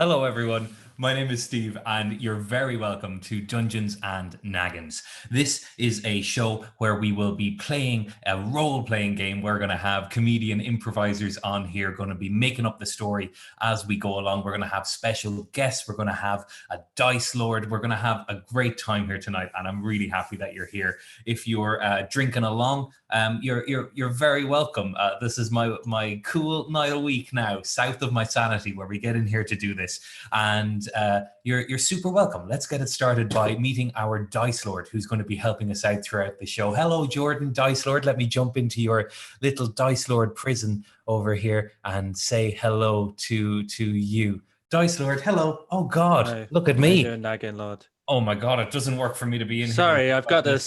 Hello, everyone. My name is Steve, and you're very welcome to Dungeons and Naggins. This is a show where we will be playing a role-playing game. We're going to have comedian improvisers on here, going to be making up the story as we go along. We're going to have special guests. We're going to have a dice lord. We're going to have a great time here tonight, and I'm really happy that you're here. If you're drinking along, you're very welcome. This is my cool night a week now, south of my sanity, where we get in here to do this, and you're super welcome. Let's get it started by meeting our Dice Lord, who's going to be helping us out throughout the show. Hello, Jordan, Dice Lord. Let me jump into your little Dice Lord prison over here and say hello to you. Dice Lord, hello. Oh God, Hi. look at How me. you doing, Naggin Lord? Oh my God, it doesn't work for me to be in Sorry, here. I've got a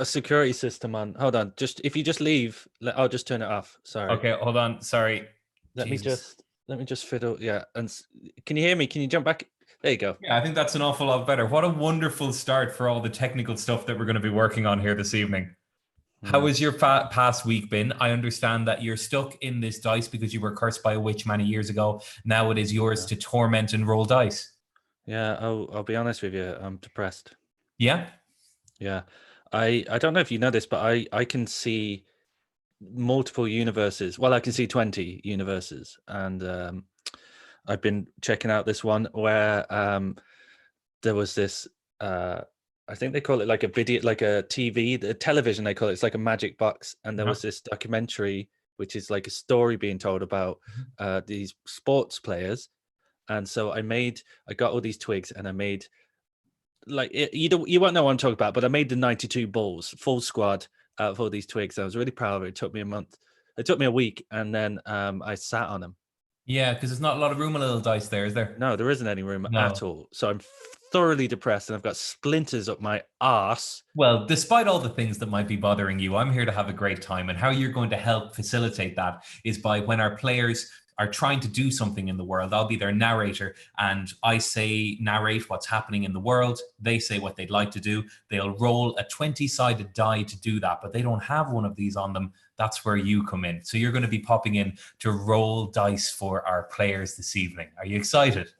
security system on. Hold on, if you just leave, I'll just turn it off. Sorry. Okay, hold on. Sorry. Let me just fiddle. Yeah, and can you hear me? Can you jump back? There you go. Yeah, I think that's an awful lot better. What a wonderful start for all the technical stuff that we're going to be working on here this evening. How has your past week been? I understand that you're stuck in this dice because you were cursed by a witch many years ago. Now it is yours to torment and roll dice. Yeah, I'll be honest with you. I'm depressed. Yeah? Yeah, I don't know if you know this, but I can see multiple universes. Well, I can see 20 universes, and I've been checking out this one where there was this. I think they call it like a video, like a TV, the television. They call it. It's like a magic box, and there was this documentary, which is like a story being told about these sports players. And so I got all these twigs, and I made like you won't know what I'm talking about, but I made the 92 Bulls full squad out of all these twigs. I was really proud of it. It took me a month. It took me a week, and then I sat on them. Yeah, because there's not a lot of room on a little dice there, is there? No, there isn't any room at all. So I'm thoroughly depressed, and I've got splinters up my arse. Well, despite all the things that might be bothering you, I'm here to have a great time. And how you're going to help facilitate that is by when our players are trying to do something in the world, I'll be their narrator, and I say narrate what's happening in the world. They say what they'd like to do. They'll roll a 20-sided die to do that, but they don't have one of these on them. That's where you come in. So you're going to be popping in to roll dice for our players this evening. Are you excited?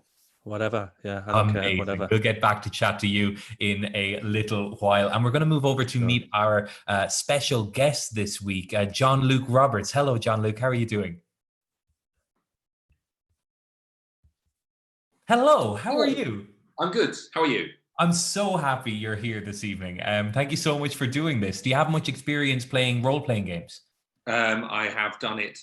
Whatever. Yeah, I don't care. Whatever. We'll get back to chat to you in a little while. And we're going to move over to meet our special guest this week, John Luke Roberts. Hello, John Luke. How are you doing? Hello, how are you? I'm good. How are you? I'm so happy you're here this evening. Thank you so much for doing this. Do you have much experience playing role-playing games? I have done it.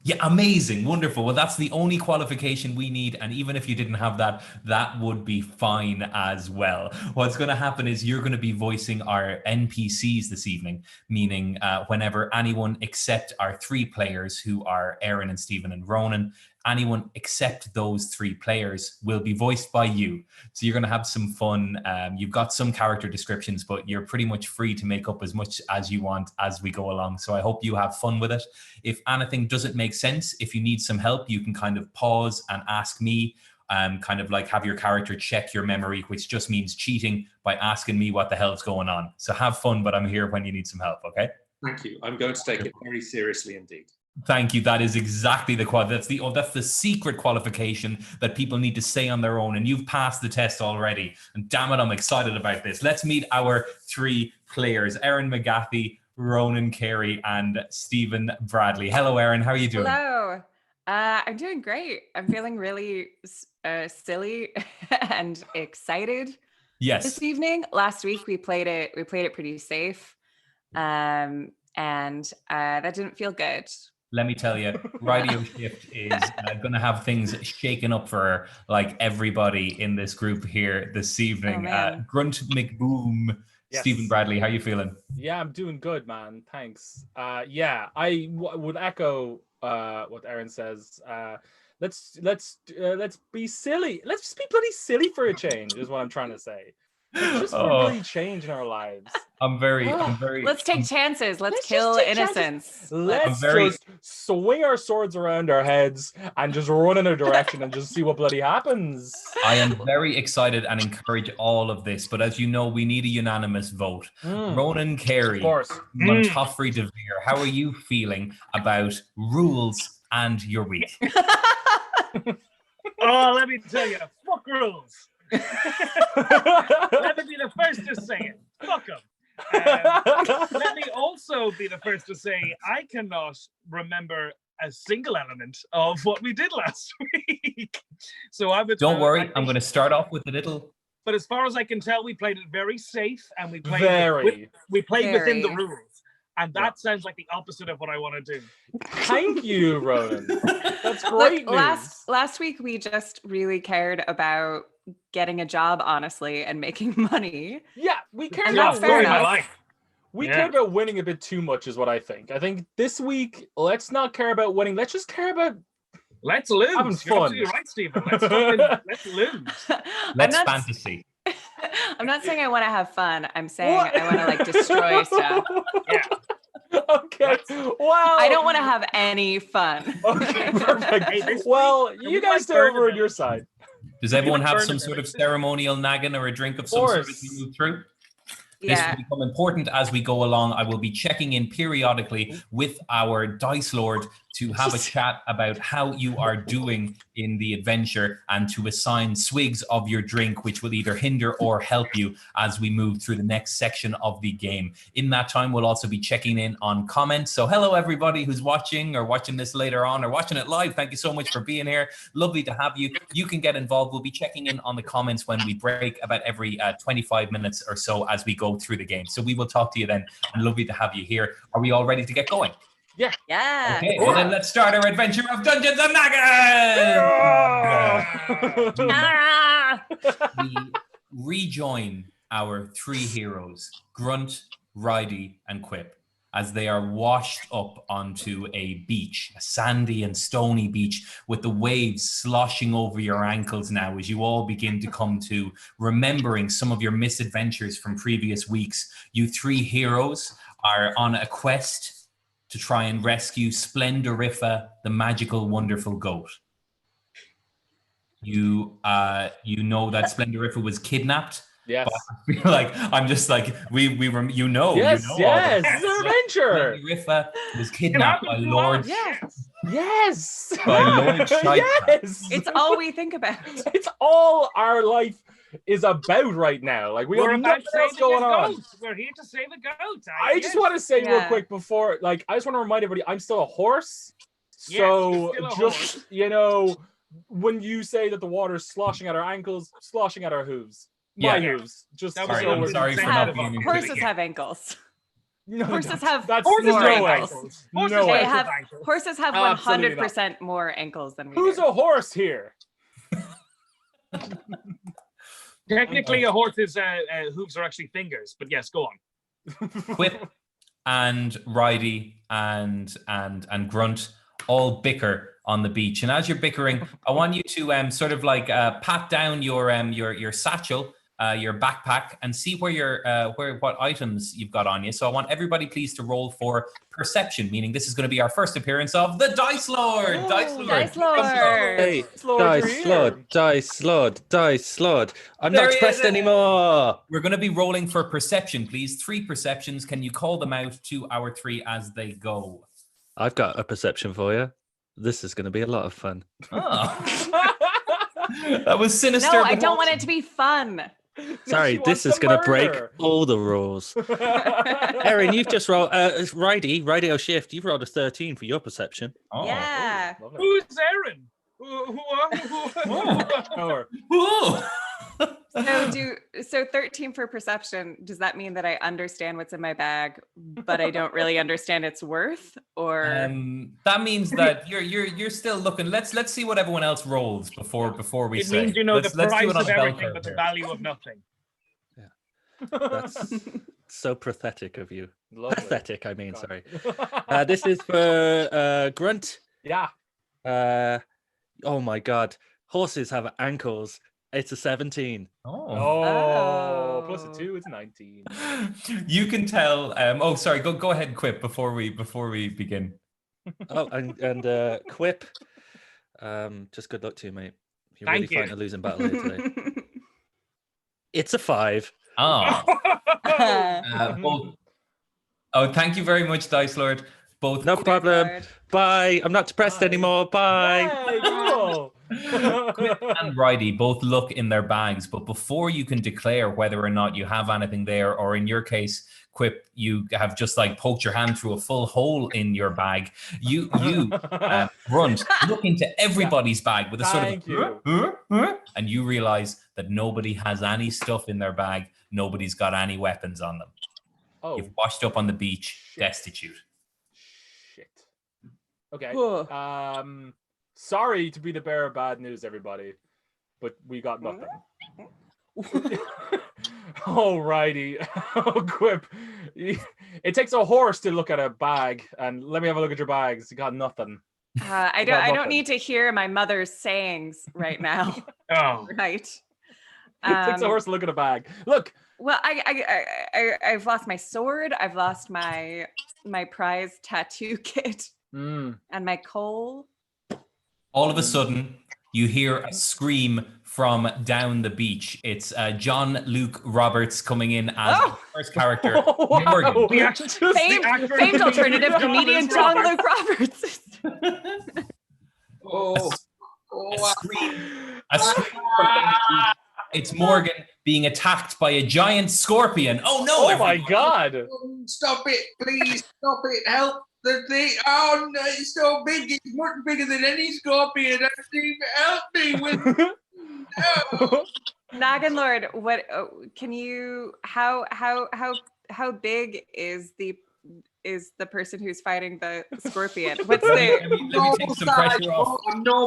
Yeah, amazing, wonderful. Well, that's the only qualification we need, and even if you didn't have that, that would be fine as well. What's going to happen is you're going to be voicing our NPCs this evening, meaning whenever anyone except our three players, who are Erin and Stephen and Ronan, anyone except those three players will be voiced by you. So you're going to have some fun. You've got some character descriptions, but you're pretty much free to make up as much as you want as we go along. So I hope you have fun with it. If anything doesn't make sense, if you need some help, you can kind of pause and ask me, kind of like have your character check your memory, which just means cheating by asking me what the hell's going on. So have fun, but I'm here when you need some help, okay? Thank you. I'm going to take it very seriously indeed. Thank you. That is exactly that's the secret qualification that people need to say on their own, and you've passed the test already. And damn it, I'm excited about this. Let's meet our three players: Erin, McGathy, Ronan, Carey, and Stephen Bradley. Hello, Erin. How are you doing? Hello. I'm doing great. I'm feeling really silly and excited. Yes. This evening. Last week we played it pretty safe, and that didn't feel good. Let me tell you, Radio Shift is going to have things shaken up for like everybody in this group here this evening. Grunt, McBroom, yes. Stephen Bradley, how are you feeling? Yeah, I'm doing good, man. Thanks. Yeah, I would echo what Erin says. Let's be silly. Let's just be bloody silly for a change, is what I'm trying to say. Just for bloody change in our lives. I'm very. Let's take chances. Let's kill innocence. Let's just swing our swords around our heads and just run in a direction and just see what bloody happens. I am very excited and encourage all of this, but as you know, we need a unanimous vote. Ronan, Carey, MONTOFFREY, DEVERE, how are you feeling about rules and your week? Oh, let me tell you, fuck rules. Let me be the first to say it. Fuck them. Let me also be the first to say I cannot remember a single element of what we did last week. So I would. Don't worry, I'm going to start off with a little. But as far as I can tell, we played it very safe, and we played within the rules. And that sounds like the opposite of what I want to do. Thank you, Ronan. That's great news. Last week we just really cared about getting a job, honestly, and making money. Yeah, we cared And about that's fair winning. enough. We cared about winning a bit too much, is what I think. I think this week, let's not care about winning. Let's just care about let's lose. Having You're fun. absolutely right, Stephen. Let's lose. Let's fantasy. I'm not saying I want to have fun. I'm saying I want to like destroy stuff. Yeah. Okay. Well, I don't want to have any fun. Okay, perfect. Hey, well, you guys stay over on your side. Does everyone have some sort of ceremonial naggin or a drink of some sort as we move through? This will become important as we go along. I will be checking in periodically with our Dice Lord to have a chat about how you are doing in the adventure and to assign swigs of your drink, which will either hinder or help you as we move through the next section of the game. In that time, we'll also be checking in on comments. So hello, everybody who's watching or watching this later on or watching it live. Thank you so much for being here. Lovely to have you. You can get involved. We'll be checking in on the comments when we break about every 25 minutes or so as we go through the game. So we will talk to you then, and lovely to have you here. Are we all ready to get going? Yeah. Yeah. Okay, well then let's start our adventure of Dungeons and Naggins! We rejoin our three heroes, Grunt, RIDDEE, and QUIP, as they are washed up onto a beach, a sandy and stony beach with the waves sloshing over your ankles now as you all begin to come to remembering some of your misadventures from previous weeks. You three heroes are on a quest to try and rescue Splendorifa, the magical, wonderful goat. You know that Splendorifa was kidnapped. Yes. But I feel like I'm just like we were. Yes. You know Yes. It's an adventure. Splendorifa was kidnapped by Lord. Yes. Yes. By Lord Shite. Yes. It's all we think about. It's all our life is about right now. Like we We're have about nothing else saving going a on. goat. We're here to save a goat. I just want to say real Yeah. quick before, like, I just want to remind everybody, I'm still a horse. Yes, So you're still a just, horse. you know, when you say that the water's sloshing at our ankles, sloshing at our hooves. My Yeah. hooves. Just That so was Sorry, I'm we're- sorry They for have- not being horses included. have ankles. No, Horses have that's Horses more no have way. ankles. No Horses way. They have have ankles. horses have Absolutely 100% more ankles than we Who's do. a horse here? Technically, a horse's hooves are actually fingers, but yes, go on. QUIP and RIDDEE and Grunt all bicker on the beach, and as you're bickering, I want you to sort of like pat down your satchel, your backpack, and see where what items you've got on you. So I want everybody please to roll for perception, meaning this is going to be our first appearance of the Dice Lord. Dice Lord. Dice Lord. Hey, Lord, dice you're Lord, here. dice Lord, dice Lord. I'm There not he depressed is. anymore. We're going to be rolling for perception, please. 3 perceptions. Can you call them out to our 3 as they go? I've got a perception for you. This is going to be a lot of fun. Oh. That was sinister. No, I but don't want it awesome. to be fun. Sorry, She this wants is to going to break murder. all the rules. Erin, you've just rolled. RIDDEE or Shift, you've rolled a 13 for your perception. Oh. Yeah. Lovely. Who's Erin? Or- Ooh. So 13 for perception. Does that mean that I understand what's in my bag, but I don't really understand its worth? Or That means that you're still looking. Let's see what everyone else rolls before we It say. means you know let's, the let's do price it on of a bell everything, curve but the here. value of nothing. That's so pathetic of you. Lovely. Pathetic, I mean, God. sorry. This is for Grunt. Yeah. Oh my God. Horses have ankles. It's a 17. Oh. Oh, plus a Oh. 2, it's 19. You can tell. Oh, sorry. Go ahead, QUIP before we begin. Oh, and QUIP. Just good luck to you, mate. You're Thank really you. fighting a losing battle here today. It's a 5. Oh. Thank you very much, Dice Lord. Both No problem. Lord. Bye. I'm not depressed Bye. anymore. Bye. Yay, cool. trouble. Quip and RIDDEE both look in their bags, but before you can declare whether or not you have anything there, or in your case, Quip, you have just like poked your hand through a full hole in your bag. You Grunt, look into everybody's bag with a sort Thank of you. and you realize that nobody has any stuff in their bag. Nobody's got any weapons on them. Oh, You've washed up on the beach, Shit. destitute. shit. Okay. Whoa. Sorry to be the bearer of bad news, everybody, but we got nothing. Alrighty. Oh, Quip. It takes a horse to look at a bag, and let me have a look at your bags. You got nothing. I don't need to hear my mother's sayings right now. Oh, Right. It takes a horse to look at a bag. Look. Well, I've lost my sword. I've lost my prize tattoo kit and my coal. All of a sudden, you hear a scream from down the beach. It's John Luke Roberts coming in as the first character, Morgan. the actress, the actor Famed who alternative John comedian Luke John Roberts. Luke Roberts. A scream from down the beach. It's Morgan being attacked by a giant scorpion. Oh no! Oh my everyone. God. Stop it, please. Stop it. Help. The thing. Oh, no, it's so big. It's much bigger than any scorpion. Help me with. No. Naggin Lord, what can you? How big is the person who's fighting the scorpion? What's Let the? me take some pressure off.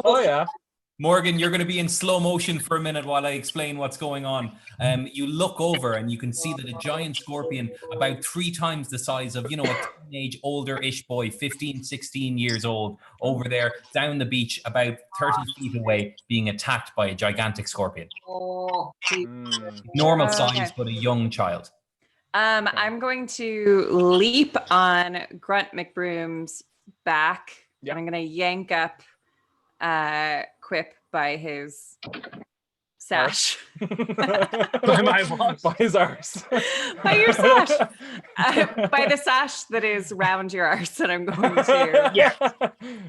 Oh yeah. Morgan, you're going to be in slow motion for a minute while I explain what's going on. You look over and you can see that a giant scorpion, about 3 times the size of, a teenage, older-ish boy, 15, 16 years old, over there down the beach, about 30 feet away, being attacked by a gigantic scorpion. Normal size, but a young child. I'm going to leap on Grunt McBroom's back. Yep. And I'm going to yank up Quip by his sash. By my what? By his arse. By your sash. By the sash that is round your arse, and I'm going to. Yeah.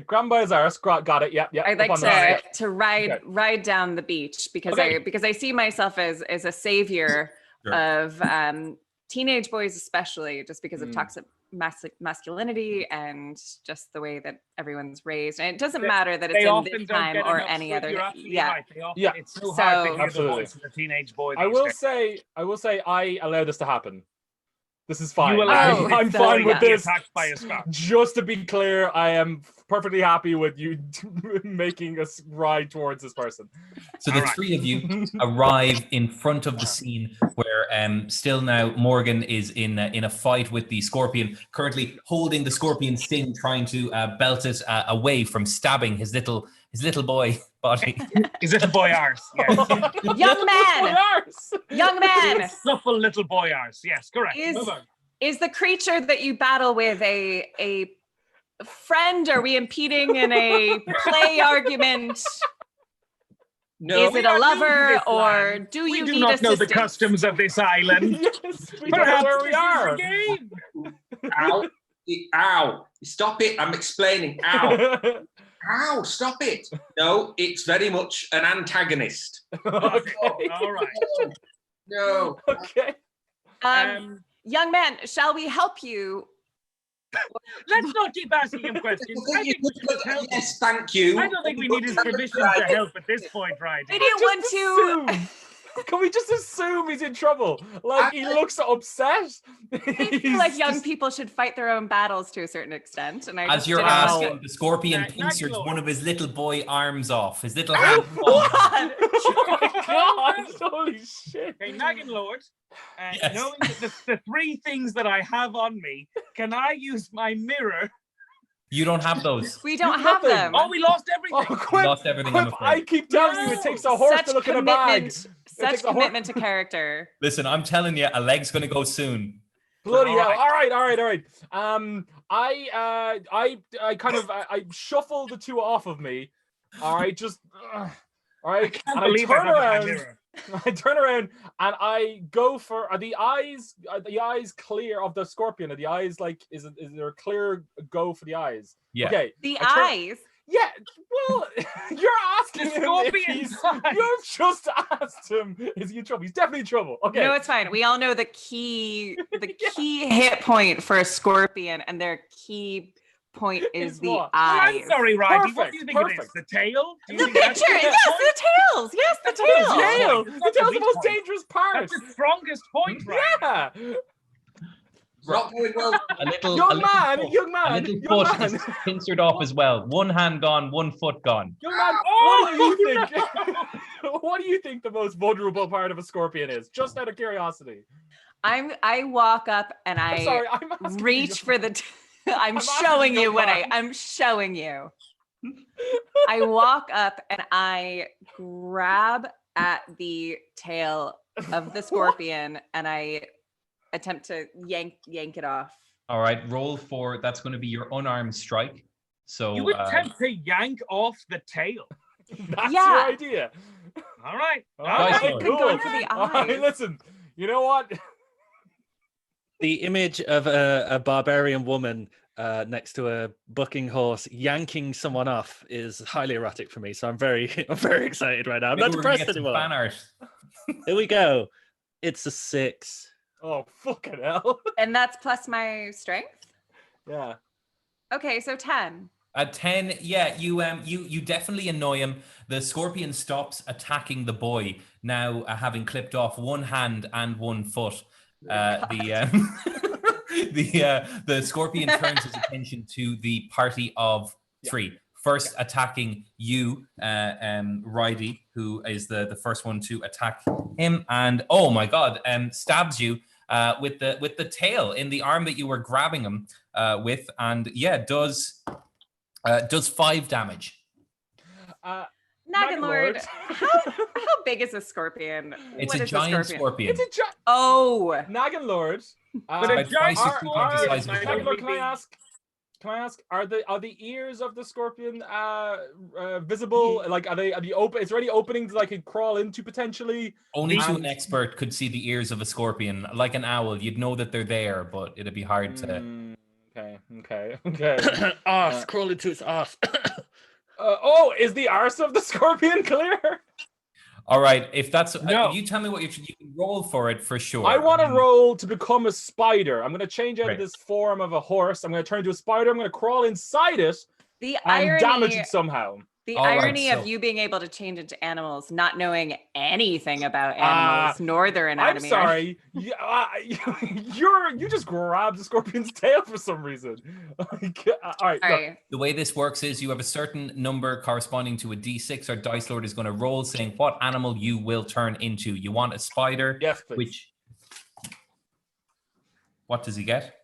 Grab him by his arse. Got it. Yep. I'd like Up on that. to ride down the beach because I see myself as a savior of teenage boys, especially just because of toxic masculinity and just the way that everyone's raised. And it doesn't matter that it's in this time or any other. Right. It's so hard to hear the voice of the teenage boy. I will say I allow this to happen. This is fine. You allow I'm fine with this. Attacked by a scar. Just to be clear, I am perfectly happy with you making us ride towards this person. So the three of you arrive in front of the scene where still now Morgan is in a fight with the scorpion, currently holding the scorpion's sting, trying to belt it away from stabbing his little boy body. His little boy arse. Yes. Young man. Snuffle little boy arse. Yes, correct. Is the creature that you battle with a friend? Are we impeding in a play argument? No. Is it a lover, or do you We do need not know assistance? the customs of this island. Yes, we don't know where we are. Ow. Ow. Stop it. I'm explaining. Ow. Ow. Stop it. No, it's very much an antagonist. Okay. All right. No. Okay. Young man, shall we help you? Let's not keep asking him questions. I think we should help. Yes, thank you. I don't think we need his permission to help at this point, right? I didn't want to. Can we just assume he's in trouble? Like, he looks upset. I feel like young people should fight their own battles to a certain extent. And I As just you're didn't know. asking, the scorpion pincers Naggin one of his little boy arms off. His little hand. God. Oh my God! Holy shit! Hey, Naggin Lord, Yes. knowing that the 3 things that I have on me, can I use my mirror? You don't have those. We don't You've have nothing. them. Oh, we lost everything. Oh, You Quip, lost everything, I'm Quip, I afraid. keep telling you, it takes a horse to look in a bag. Such commitment to character. Listen, I'm telling you, a leg's going to go soon. Bloody hell! Alright. All right. I kind of I shuffle the 2 off of me. All right, just all right. Can't And believe I turn I have my around. mirror. I turn around and I go for are the eyes clear of the scorpion? Are the eyes like is there a clear go for the eyes? Yeah. Okay. The I turn- eyes. Yeah, well, you're asking The him scorpion if he's, dies. you've just asked him, is he in trouble? He's definitely in trouble. Okay. No, it's fine. We all know the key hit point for a scorpion, and their key point is Is the what? eyes. I'm sorry, Ridey. What do you Perfect, think it is? perfect. The tail? Do you The think that's picture, the yes, point? the tails. Yes, the The tails. tail. It's The not the tail's the weak most point. dangerous part. That's the strongest point, right? Yeah. It's not going well. A little, Young a little man, foot, young man, a little young foot man. is pincered off as well. One hand gone, one foot gone. Young man, what do you think? What do you think the most vulnerable part of a scorpion is? Just out of curiosity. I walk up and I'm sorry, I'm asking you reach just- for the. I'm asking showing you, you what man. I'm showing you. I walk up and I grab at the tail of the scorpion and I attempt to yank it off. All right, roll for, that's going to be your unarmed strike. So You attempt to yank off the tail. That's Yeah. your idea. All right. All Guys, right, Lord. Could go cool. for the All right, eyes. listen, you know what? The image of a barbarian woman next to a bucking horse yanking someone off is highly erotic for me. So I'm very excited right now. I'm not Maybe we're gonna depressed get some anymore. fan art. Here we go. It's a 6. Oh, fucking hell. And that's plus my strength. Yeah. Okay, so 10. At 10, yeah, you definitely annoy him. The scorpion stops attacking the boy, now having clipped off one hand and one foot. The scorpion turns his attention to the party of 3. First attacking you, RIDDEE, who is the first one to attack him, and oh my god, stabs you with the tail in the arm that you were grabbing him with, and yeah, does 5 damage. Naggin Lord, how big is a scorpion? It's What a is giant scorpion. It's a giant. Oh, Naggin Lord. But a About giant twice the size of a Naggin boy. Lord, can I ask? Are the ears of the scorpion visible? Like, are they open? Is there any openings that I could crawl into potentially? Only to an And- expert could see the ears of a scorpion, like an owl. You'd know that they're there, but it'd be hard to. Okay. Arse, crawl into its arse. Oh, is the arse of the scorpion clear? All right, if that's No. you tell me what you can roll for it for sure. I want to roll to become a spider. I'm going to change out Right. of this form of a horse. I'm going to turn into a spider. I'm going to crawl inside it the and damage irony, it somehow. the All right, irony so- of you being able to change into animals, not knowing anything about animals, nor their anatomy. I'm sorry. You just grabbed the scorpion's tail for some reason. Like, all right. look. Sorry. The way this works is you have a certain number corresponding to a D6. Our Dice Lord is going to roll saying what animal you will turn into. You want a spider, Yes, please. which... What does he get?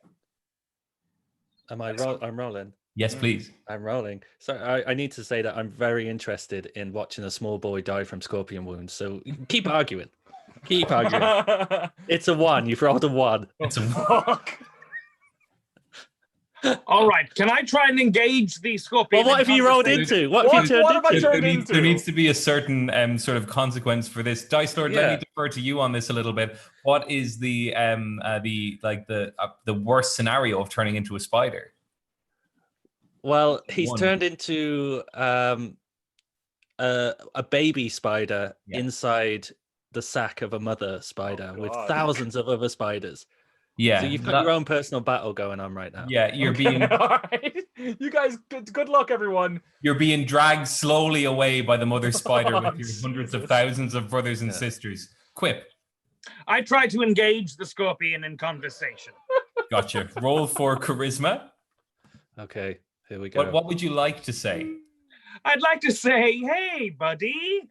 I'm rolling. Yes, please. I'm rolling. So I need to say that I'm very interested in watching a small boy die from scorpion wounds. So keep arguing. Keep arguing. It's a 1. You've rolled a 1. It's a... Fuck. All right. Can I try and engage the scorpion? Well, what have in you rolled conversation? into? What have you turned What have I into? turned there into? needs to be a certain sort of consequence for this. Dice Lord, let Yeah. me defer to you on this a little bit. What is the worst scenario of turning into a spider? Well, he's 1. turned into a baby spider Yeah. inside the sack of a mother spider with God. thousands of other spiders. Yeah, So you've got your own personal battle going on right now. yeah, you're Okay, being all right. You guys, good luck, everyone. you're being dragged slowly away by the mother spider with your hundreds of Jesus. thousands of brothers and Yeah. sisters. QUIP, I try to engage the scorpion in conversation. gotcha. Roll for charisma. Okay, here we go. What would you like to say? I'd like to say, hey, buddy,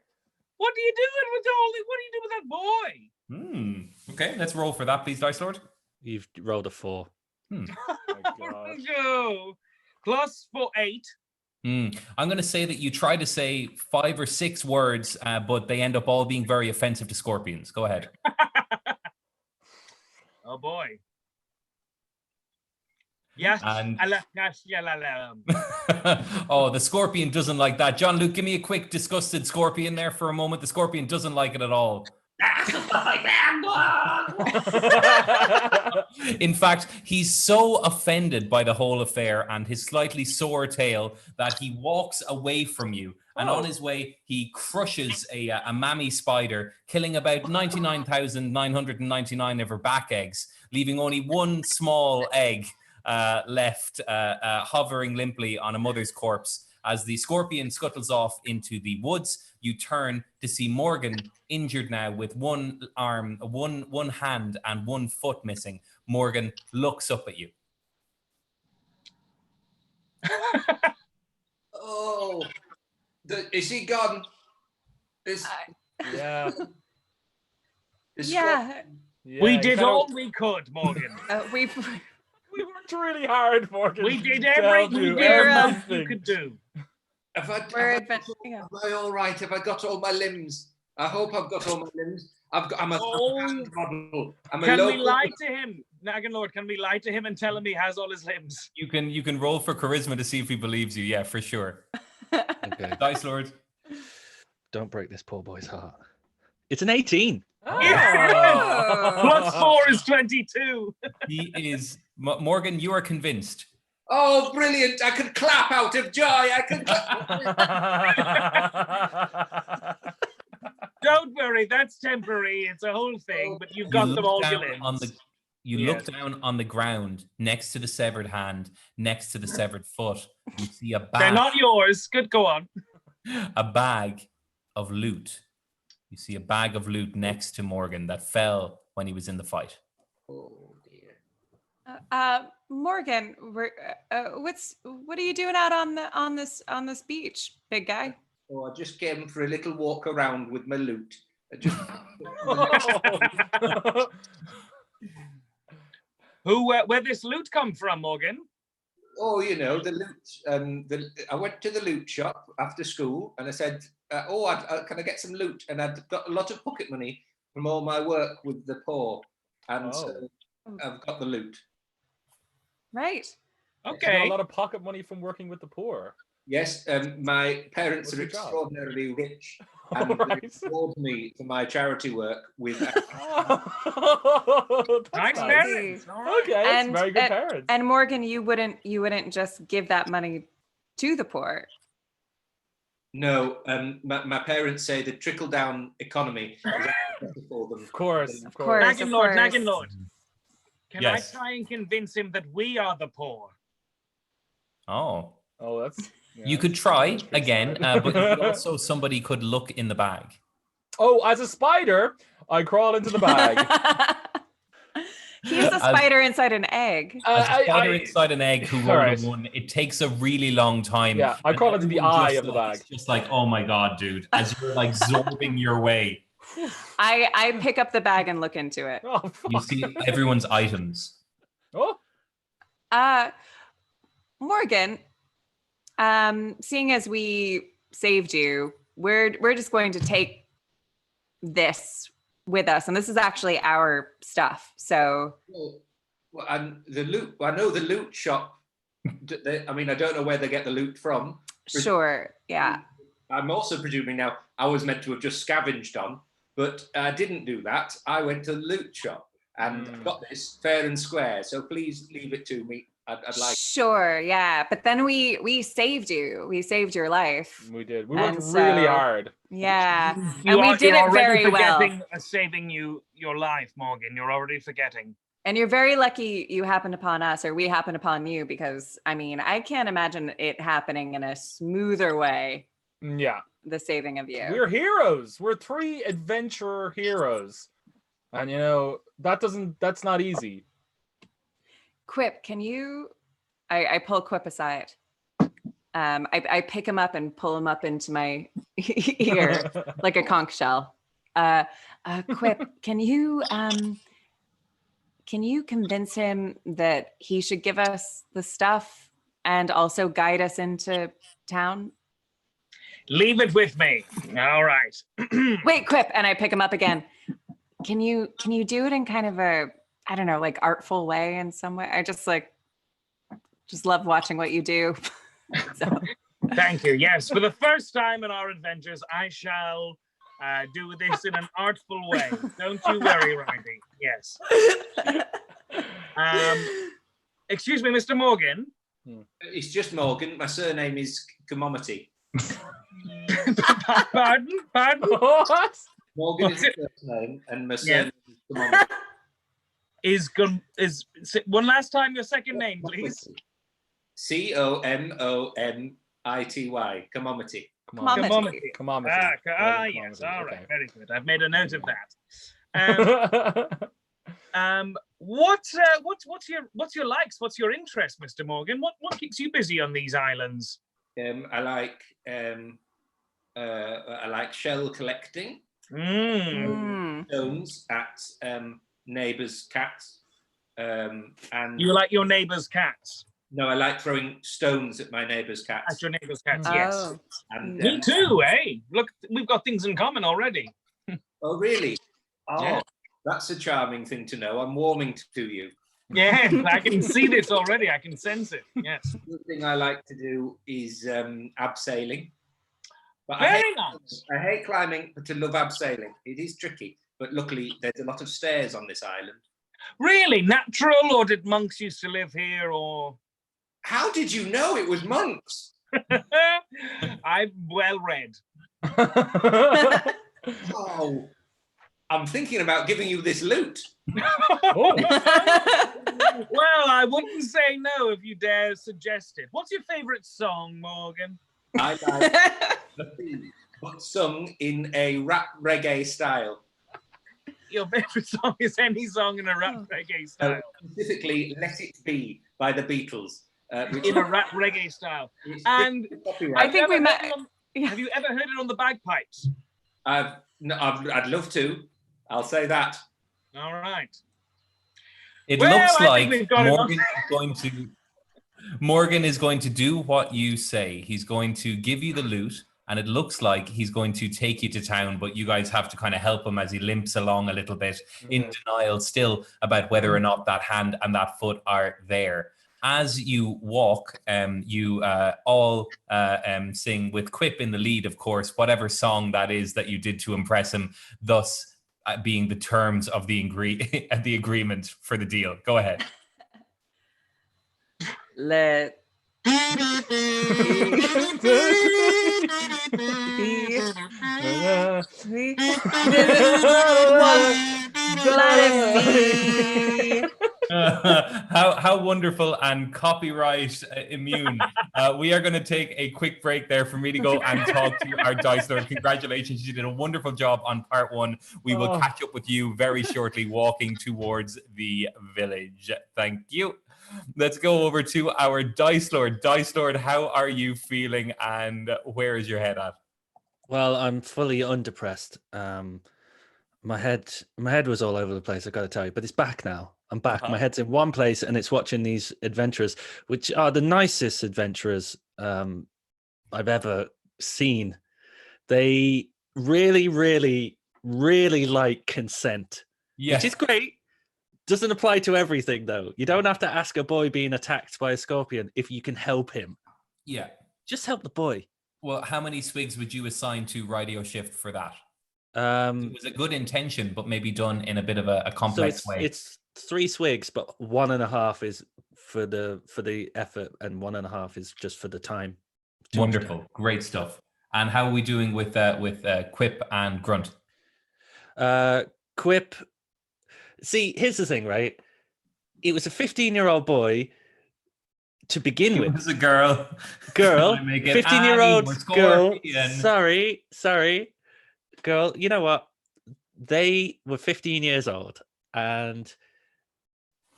what are you doing with what do you do with that boy? Okay, let's roll for that, please, Dice Lord. You've rolled a 4. Oh my God. Go. Plus for 8. I'm going to say that you try to say 5 or 6 words, but they end up all being very offensive to scorpions. Go ahead. Oh boy. Yes. And- Yes. Yeah. Oh, the scorpion doesn't like that. John Luke, give me a quick disgusted scorpion there for a moment. The scorpion doesn't like it at all. In fact, he's so offended by the whole affair and his slightly sore tail that he walks away from you. And on his way, he crushes a mammy spider, killing about 99,999 of her back eggs, leaving only one small egg left hovering limply on a mother's corpse. As the scorpion scuttles off into the woods, you turn to see Morgan injured now with one arm, one hand and one foot missing. Morgan looks up at you. Oh, is he gone? Yeah. Yeah. We did all we could, Morgan. We worked really hard, Morgan. We did everything you could do. Am I all right? Have I got all my limbs? I hope I've got all my limbs. I'm a hand model. Can we lie to him, Naggin Lord? Can we lie to him and tell him he has all his limbs? You can roll for charisma to see if he believes you. Yeah, for sure. Okay. Dice Lord. Don't break this poor boy's heart. It's an 18. Oh. Plus 4 is 22. He is Morgan. You are convinced. Oh, brilliant! I can clap out of joy. I can clap. Don't worry, that's temporary. It's a whole thing, but you've got them all your limbs. You look down on the ground next to the severed hand, next to the severed foot. You see a bag. They're not yours. Good, go on. A bag of loot. You see a bag of loot next to Morgan that fell when he was in the fight. Oh dear. Morgan, what are you doing out on this beach, big guy? Oh, I just came for a little walk around with my loot. Where this loot come from, Morgan? Oh, you know, the loot. I went to the loot shop after school and I said, can I get some loot? And I'd got a lot of pocket money from all my work with the poor. And so I've got the loot. Right. Okay. You got a lot of pocket money from working with the poor. Yes, my parents are extraordinarily rich and they reward me for my charity work with. Nice parents. Okay, and, very good parents. And Morgan, you wouldn't just give that money to the poor. No, my parents say the trickle down economy is for them. Of course. Naggin Lord. Can I try and convince him that we are the poor? Oh, that's. Yeah, you could try again, but also somebody could look in the bag. Oh, as a spider, I crawl into the bag. He's a spider inside an egg. As a spider inside an egg who rolled a 1, it takes a really long time. Yeah, I crawl into the eye of the bag. It's just like, oh my God, dude, as you're like zorbing your way. I pick up the bag and look into it. Oh, fuck. You see everyone's items. Oh. Morgan, seeing as we saved you, we're just going to take this with us, and this is actually our stuff. So, and the loot. I know the loot shop. I mean, I don't know where they get the loot from. Sure, yeah. I'm also presuming now I was meant to have just scavenged on, but I didn't do that. I went to the loot shop and got this fair and square. So please leave it to me. I'd like. Sure, yeah, but then we saved you. We saved your life. We did. We worked really hard. Yeah, and we did it very well. Saving your life, Morgan. You're already forgetting. And you're very lucky you happened upon us, or we happened upon you, because I mean, I can't imagine it happening in a smoother way. Yeah, the saving of you. We're heroes. We're 3 adventurer heroes, and you know that's not easy. Quip, can you? I pull Quip aside. I pick him up and pull him up into my ear like a conch shell. Quip, can you convince him that he should give us the stuff and also guide us into town? Leave it with me. All right. Wait, Quip, and I pick him up again. Can you do it in kind of a, I don't know, like artful way in some way? I just love watching what you do. So. Thank you. Yes, for the first time in our adventures, I shall do this in an artful way. Don't you worry, Ridey. Yes. Excuse me, Mr. Morgan. It's just Morgan. My surname is Commodity. Pardon? What? Morgan is the first name, and my surname is Commodity. Is one last time your second name, please? Comomity. Commodity. Commodity. Come on. Yes. All right. Okay. Very good. I've made a note of that. What's your likes? What's your interest, Mr. Morgan? What keeps you busy on these islands? I like shell collecting. Stones at neighbours' cats. And you like your neighbours' cats? No, I like throwing stones at my neighbours' cats. At your neighbours' cats, yes. And, me too, eh? Look, we've got things in common already. Oh, really? Oh, yeah. That's a charming thing to know. I'm warming to you. Yeah, I can see this already. I can sense it. Yes. The thing I like to do is abseiling. But Very nice. I hate climbing, but I love abseiling. It is tricky, but luckily there's a lot of stairs on this island. Really? Natural, or did monks used to live here, or? How did you know it was monks? I'm well read. Oh, I'm thinking about giving you this loot. Well, I wouldn't say no if you dare suggest it. What's your favourite song, Morgan? I like the theme, but sung in a rap reggae style. Your favourite song is any song in a rap reggae style? Specifically, Let It Be by the Beatles. In a rap reggae style. And I think we met. Have you ever heard it on the bagpipes? I'd love to. I'll say that. All right. It looks like Morgan is going to do what you say. He's going to give you the loot, and it looks like he's going to take you to town, but you guys have to kind of help him as he limps along a little bit, in denial still about whether or not that hand and that foot are there. As you walk, you all sing, with Quip in the lead, of course, whatever song that is that you did to impress him, thus being the terms of the agreement for the deal. Go ahead. Let How wonderful and copyright immune. We are going to take a quick break there for me to go and talk to our Dice Lord. Congratulations, you did a wonderful job on part one. We will catch up with you very shortly, walking towards the village. Thank you. Let's go over to our Dice Lord. Dice Lord, how are you feeling, and where is your head at? Well, I'm fully undepressed. My head was all over the place, I got to tell you, but it's back now. I'm back. My head's in one place, and it's watching these adventurers, which are the nicest adventurers I've ever seen. They really, really, really like consent, which is great. Doesn't apply to everything, though. You don't have to ask a boy being attacked by a scorpion if you can help him. Yeah. Just help the boy. Well, how many swigs would you assign to Radio Shift for that? It was a good intention, but maybe done in a bit of a complex way. It's 3 swigs, but 1.5 is for the effort, and 1.5 is just for the time. Wonderful, great stuff. And how are we doing with Quip and Grunt? Quip. See, here's the thing, right? It was a 15-year-old boy to begin with. It was a girl. 15-year-old girl. Sorry. Girl, you know what? They were 15 years old, and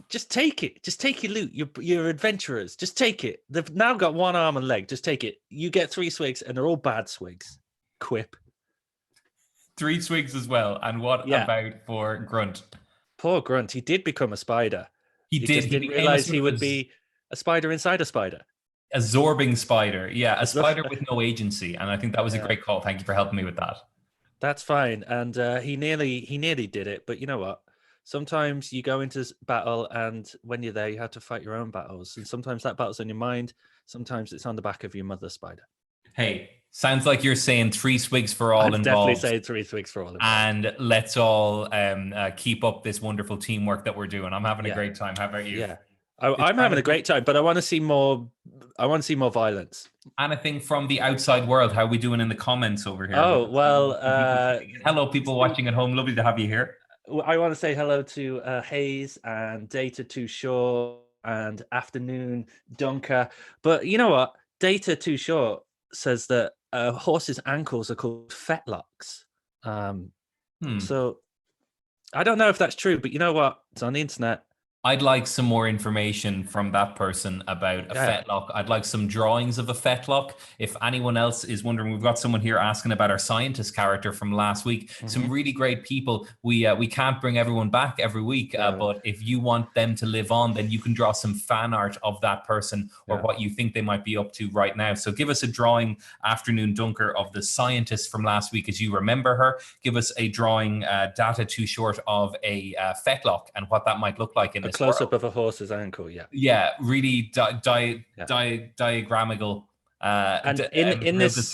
just take it. Just take your loot. You're adventurers. Just take it. They've now got 1 arm and leg. Just take it. You get 3 swigs, and they're all bad swigs. Quip. 3 swigs as well. And what about for Grunt? Poor Grunt. He did become a spider. He didn't realize he would be a spider inside a spider. Absorbing spider. Yeah, a spider with no agency. And I think that was a great call. Thank you for helping me with that. That's fine. And he nearly did it. But you know what? Sometimes you go into battle, and when you're there, you have to fight your own battles. And sometimes that battle's on your mind. Sometimes it's on the back of your mother spider. Hey, Sounds like you're saying 3 swigs for all I'm involved. definitely saying 3 swigs for all involved. And let's all keep up this wonderful teamwork that we're doing. I'm having a great time. How about you? Yeah, I'm having a great time, but I want to see more. I want to see more violence. Anything from the outside world? How are we doing in the comments over here? Oh well. Hello, people watching at home. Lovely to have you here. I want to say hello to Hayes and Data Too Short and Afternoon Dunker. But you know what? Data Too Short says that horses' ankles are called fetlocks. So I don't know if that's true, but you know what? It's on the internet. I'd like some more information from that person about a fetlock. I'd like some drawings of a fetlock. If anyone else is wondering, we've got someone here asking about our scientist character from last week. Some really great people. We can't bring everyone back every week, but if you want them to live on, then you can draw some fan art of that person or what you think they might be up to right now. So give us a drawing, Afternoon Dunker, of the scientist from last week as you remember her. Give us a drawing, Data Too Short, of a fetlock and what that might look like in this close-up of a horse's ankle, really diagramical, and in this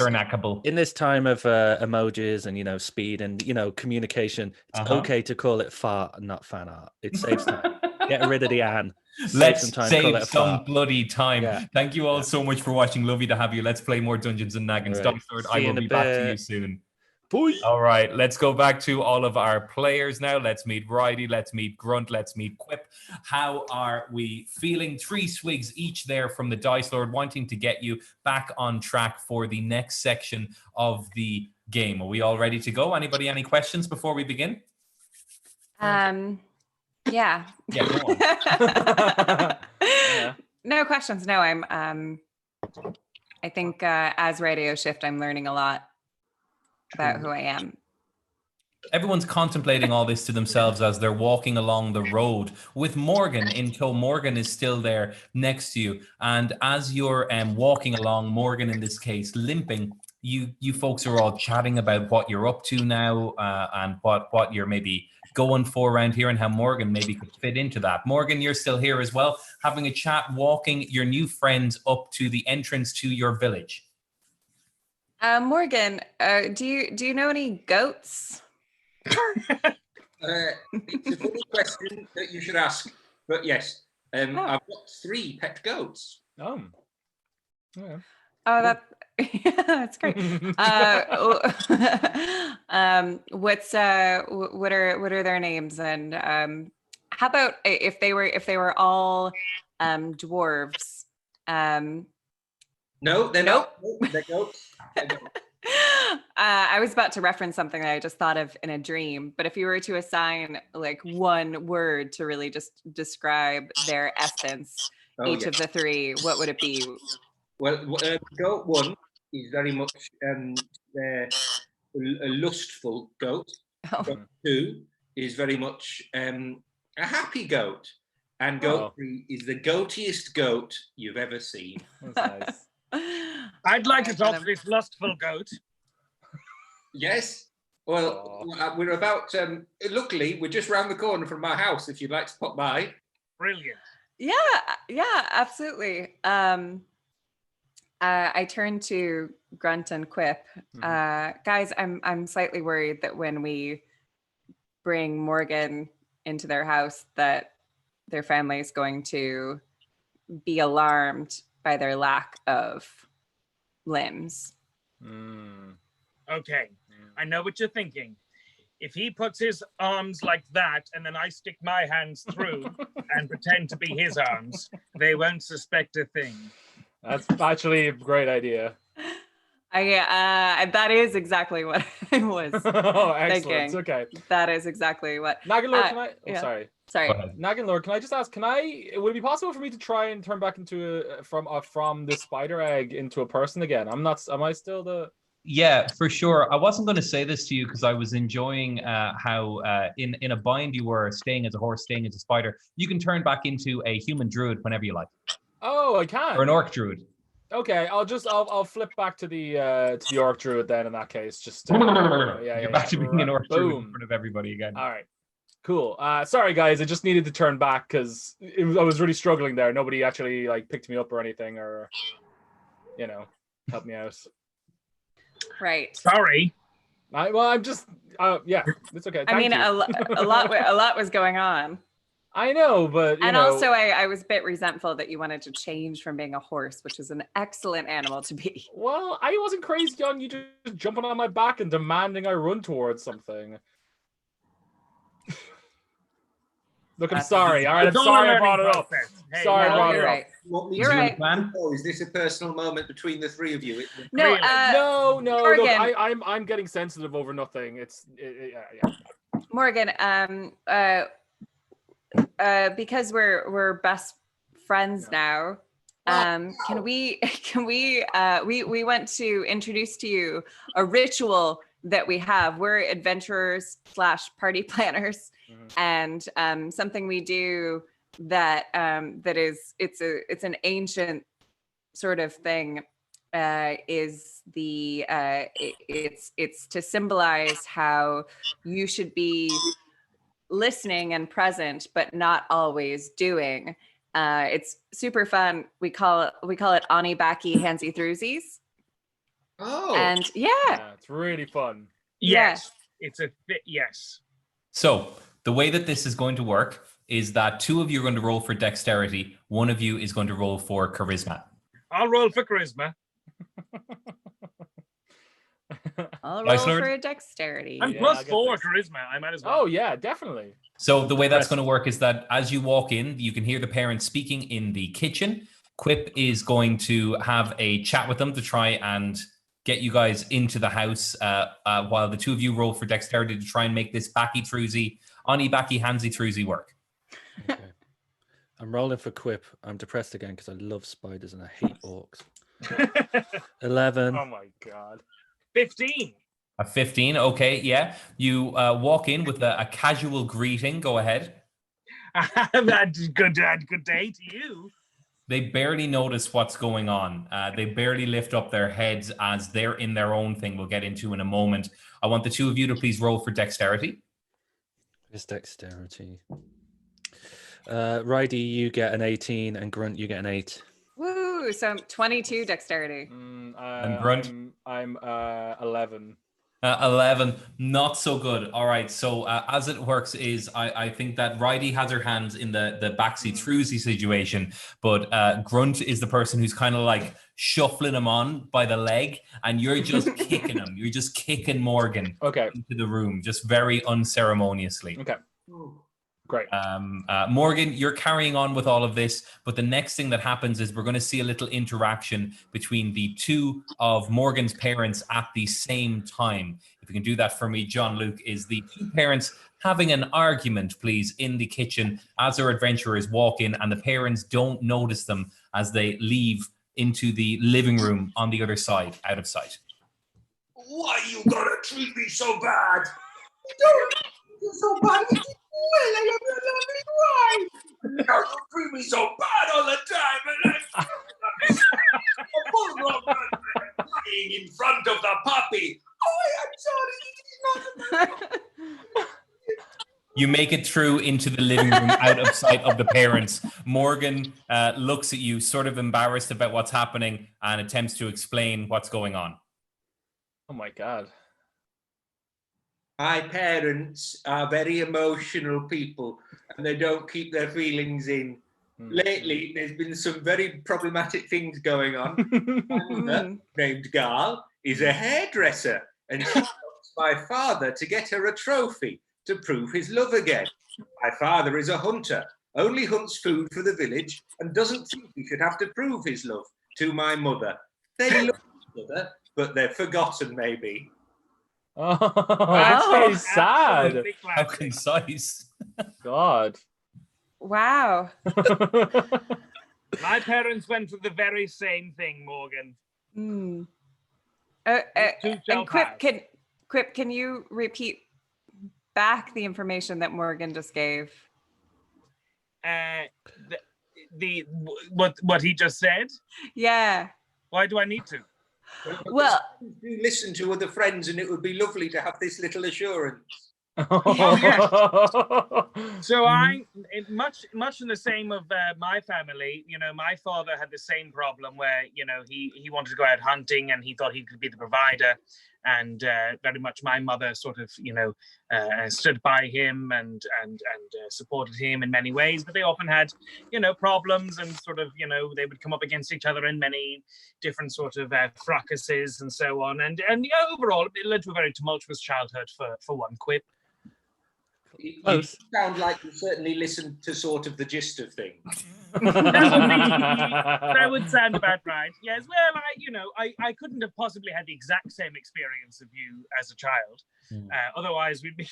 time of emojis and speed and communication, it's okay to call it fart and not fan art. It saves time. Get rid of the an. Let's save some bloody time. Thank you all so much for watching. Lovely to have you. Let's play more Dungeons and Naggins. Right. I will be back to you soon. Boy. All right, let's go back to all of our players now. Let's meet RIDDEE, let's meet GRUNT, let's meet QUIP. How are we feeling? 3 swigs each there from the Dice Lord, wanting to get you back on track for the next section of the game. Are we all ready to go? Anybody, any questions before we begin? Yeah. Yeah, go on. No questions. No, I think as Radio Shift, I'm learning a lot about who I am. Everyone's contemplating all this to themselves as they're walking along the road with Morgan in tow. Morgan is still there next to you. And as you're walking along, Morgan in this case, limping, you folks are all chatting about what you're up to now and what you're maybe going for around here and how Morgan maybe could fit into that. Morgan, you're still here as well, having a chat, walking your new friends up to the entrance to your village. Morgan, do you know any goats? It's a funny question that you should ask, but yes, I've got 3 pet goats. Oh, yeah. Oh, that's great. What are their names? And how about if they were all dwarves? No, they're not. They're goats. I was about to reference something that I just thought of in a dream, but if you were to assign like one word to really just describe their essence, each of the 3, what would it be? Well, goat 1 is very much a lustful goat. Goat 2 is very much a happy goat. And goat 3 is the goatiest goat you've ever seen. That's nice. I'd like to talk to this lustful goat. Yes. Well, we're about, luckily, we're just round the corner from my house if you'd like to pop by. Brilliant. Yeah, absolutely. I turn to Grunt and QUIP. Guys, I'm slightly worried that when we bring Morgan into their house that their family is going to be alarmed by their lack of limbs. Okay, I know what you're thinking. If he puts his arms like that and then I stick my hands through and pretend to be his arms, they won't suspect a thing. That's actually a great idea. That is exactly what I was excellent. thinking. Okay. That is exactly what. Naggin Lord, can I? Sorry. Naggin Lord, can I just ask? Would it be possible for me to try and turn back into from the spider egg into a person again? Am I still the? Yeah, for sure. I wasn't going to say this to you because I was enjoying how in a bind you were staying as a horse, staying as a spider. You can turn back into a human druid whenever you like. Oh, I can. Or an orc druid. Okay, I'll flip back to the orc druid then in that case. Just You're back to being an orc druid in front of everybody again. All right, cool. Sorry guys, I just needed to turn back because I was really struggling there. Nobody actually picked me up or anything or helped me out. Right. Sorry. I'm just. Yeah, it's okay. I mean, Thank you. a lot was going on. I know, but you know. Also, I was a bit resentful that you wanted to change from being a horse, which is an excellent animal to be. Well, I wasn't crazy on you just jumping on my back and demanding I run towards something. Look, I'm sorry. All right, I'm sorry I brought it up. Sorry I brought it up. You're right. Is this a personal moment between the three of you? No, no. Morgan. Look, I'm getting sensitive over nothing. Yeah. Morgan, because we're best friends now. Can we we want to introduce to you a ritual that we have. We're adventurers / party planners, and something we do that it's an ancient sort of thing. Is the it's to symbolize how you should be listening and present, but not always doing. It's super fun. We call it Ani Baki Handsy Throughsies. Oh, and yeah, it's really fun. Yes, it's a fit. Yes. So the way that this is going to work is that 2 of you are going to roll for dexterity. 1 of you is going to roll for charisma. I'll roll for charisma. I'll roll for a dexterity. I'm +4 charisma. I might as well. Oh yeah, definitely. So the way that's going to work is that as you walk in, you can hear the parents speaking in the kitchen. Quip is going to have a chat with them to try and get you guys into the house while the 2 of you roll for dexterity to try and make this Baki Throughsy, Ani Baki Handsy Throughsy work. Okay. I'm rolling for Quip. I'm depressed again because I love spiders and I hate orcs. 11. Oh my god. 15. A 15, okay, yeah. You walk in with a casual greeting. Go ahead. Good day to you. They barely notice what's going on. They barely lift up their heads as they're in their own thing we'll get into in a moment. I want the 2 of you to please roll for dexterity. It's dexterity. RIDDEE, you get an 18, and Grunt, you get an 8. Woo! So 22 dexterity. And Grunt? I'm 11. 11, not so good. All right, so as it works is I think that RIDDEE has her hands in the backseat Throughsy situation, but Grunt is the person who's kind of like shuffling him on by the leg, and you're just kicking him. You're just kicking Morgan into the room, just very unceremoniously. Okay. Great. Morgan, you're carrying on with all of this, but the next thing that happens is we're going to see a little interaction between the 2 of Morgan's parents at the same time. If you can do that for me, John Luke, is the 2 parents having an argument, please, in the kitchen as our adventurers walk in, and the parents don't notice them as they leave into the living room on the other side, out of sight. Why you gotta treat me so bad? You don't treat me so bad. Well, I have a lovely wife. Now you treat me so bad all the time, and I'm a bulldog lying in front of the puppy. Oh, I'm sorry. You make it through into the living room, out of sight of the parents. Morgan looks at you, sort of embarrassed about what's happening, and attempts to explain what's going on. Oh my god. My parents are very emotional people, and they don't keep their feelings in. Lately, there's been some very problematic things going on. My mother, named Gal, is a hairdresser, and she wants my father to get her a trophy to prove his love again. My father is a hunter, only hunts food for the village, and doesn't think he should have to prove his love to my mother. They love each other, but they're forgotten, maybe. Oh, that's very sad. How concise. God. Wow. My parents went through the very same thing, Morgan. And Quip, can you repeat back the information that Morgan just gave? What he just said? Yeah. Why do I need to? Well, listen to other friends, and it would be lovely to have this little assurance. Oh, yes. So much in the same of my family, my father had the same problem where, he wanted to go out hunting and he thought he could be the provider. And very much my mother sort of, stood by him and supported him in many ways. But they often had, problems and sort of, they would come up against each other in many different sort of fracases and so on. And overall, it led to a very tumultuous childhood for one quip. You sound like you certainly listened to sort of the gist of things. That would sound about right. Yes. Well, I couldn't have possibly had the exact same experience of you as a child. Otherwise, we'd be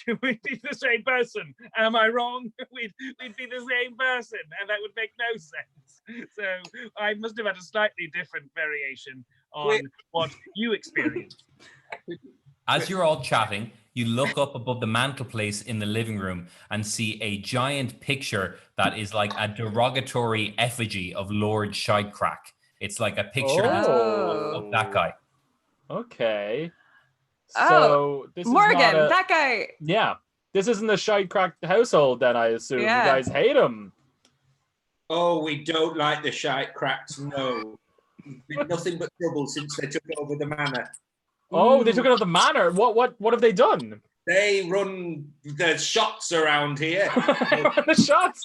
the same person. Am I wrong? We'd be the same person, and that would make no sense. So I must have had a slightly different variation on what you experienced. As you're all chatting, you look up above the mantelpiece in the living room and see a giant picture that is like a derogatory effigy of Lord Shitecrack. It's like a picture of that guy. Okay. So this Morgan, is not that guy. Yeah. This isn't a Shitecrack household, then, I assume. Yeah. You guys hate him. Oh, we don't like the Shitecracks, no. It's been nothing but trouble since they took over the manor. Oh, they took it off the manor. What have they done? They run the shots around here. The shots?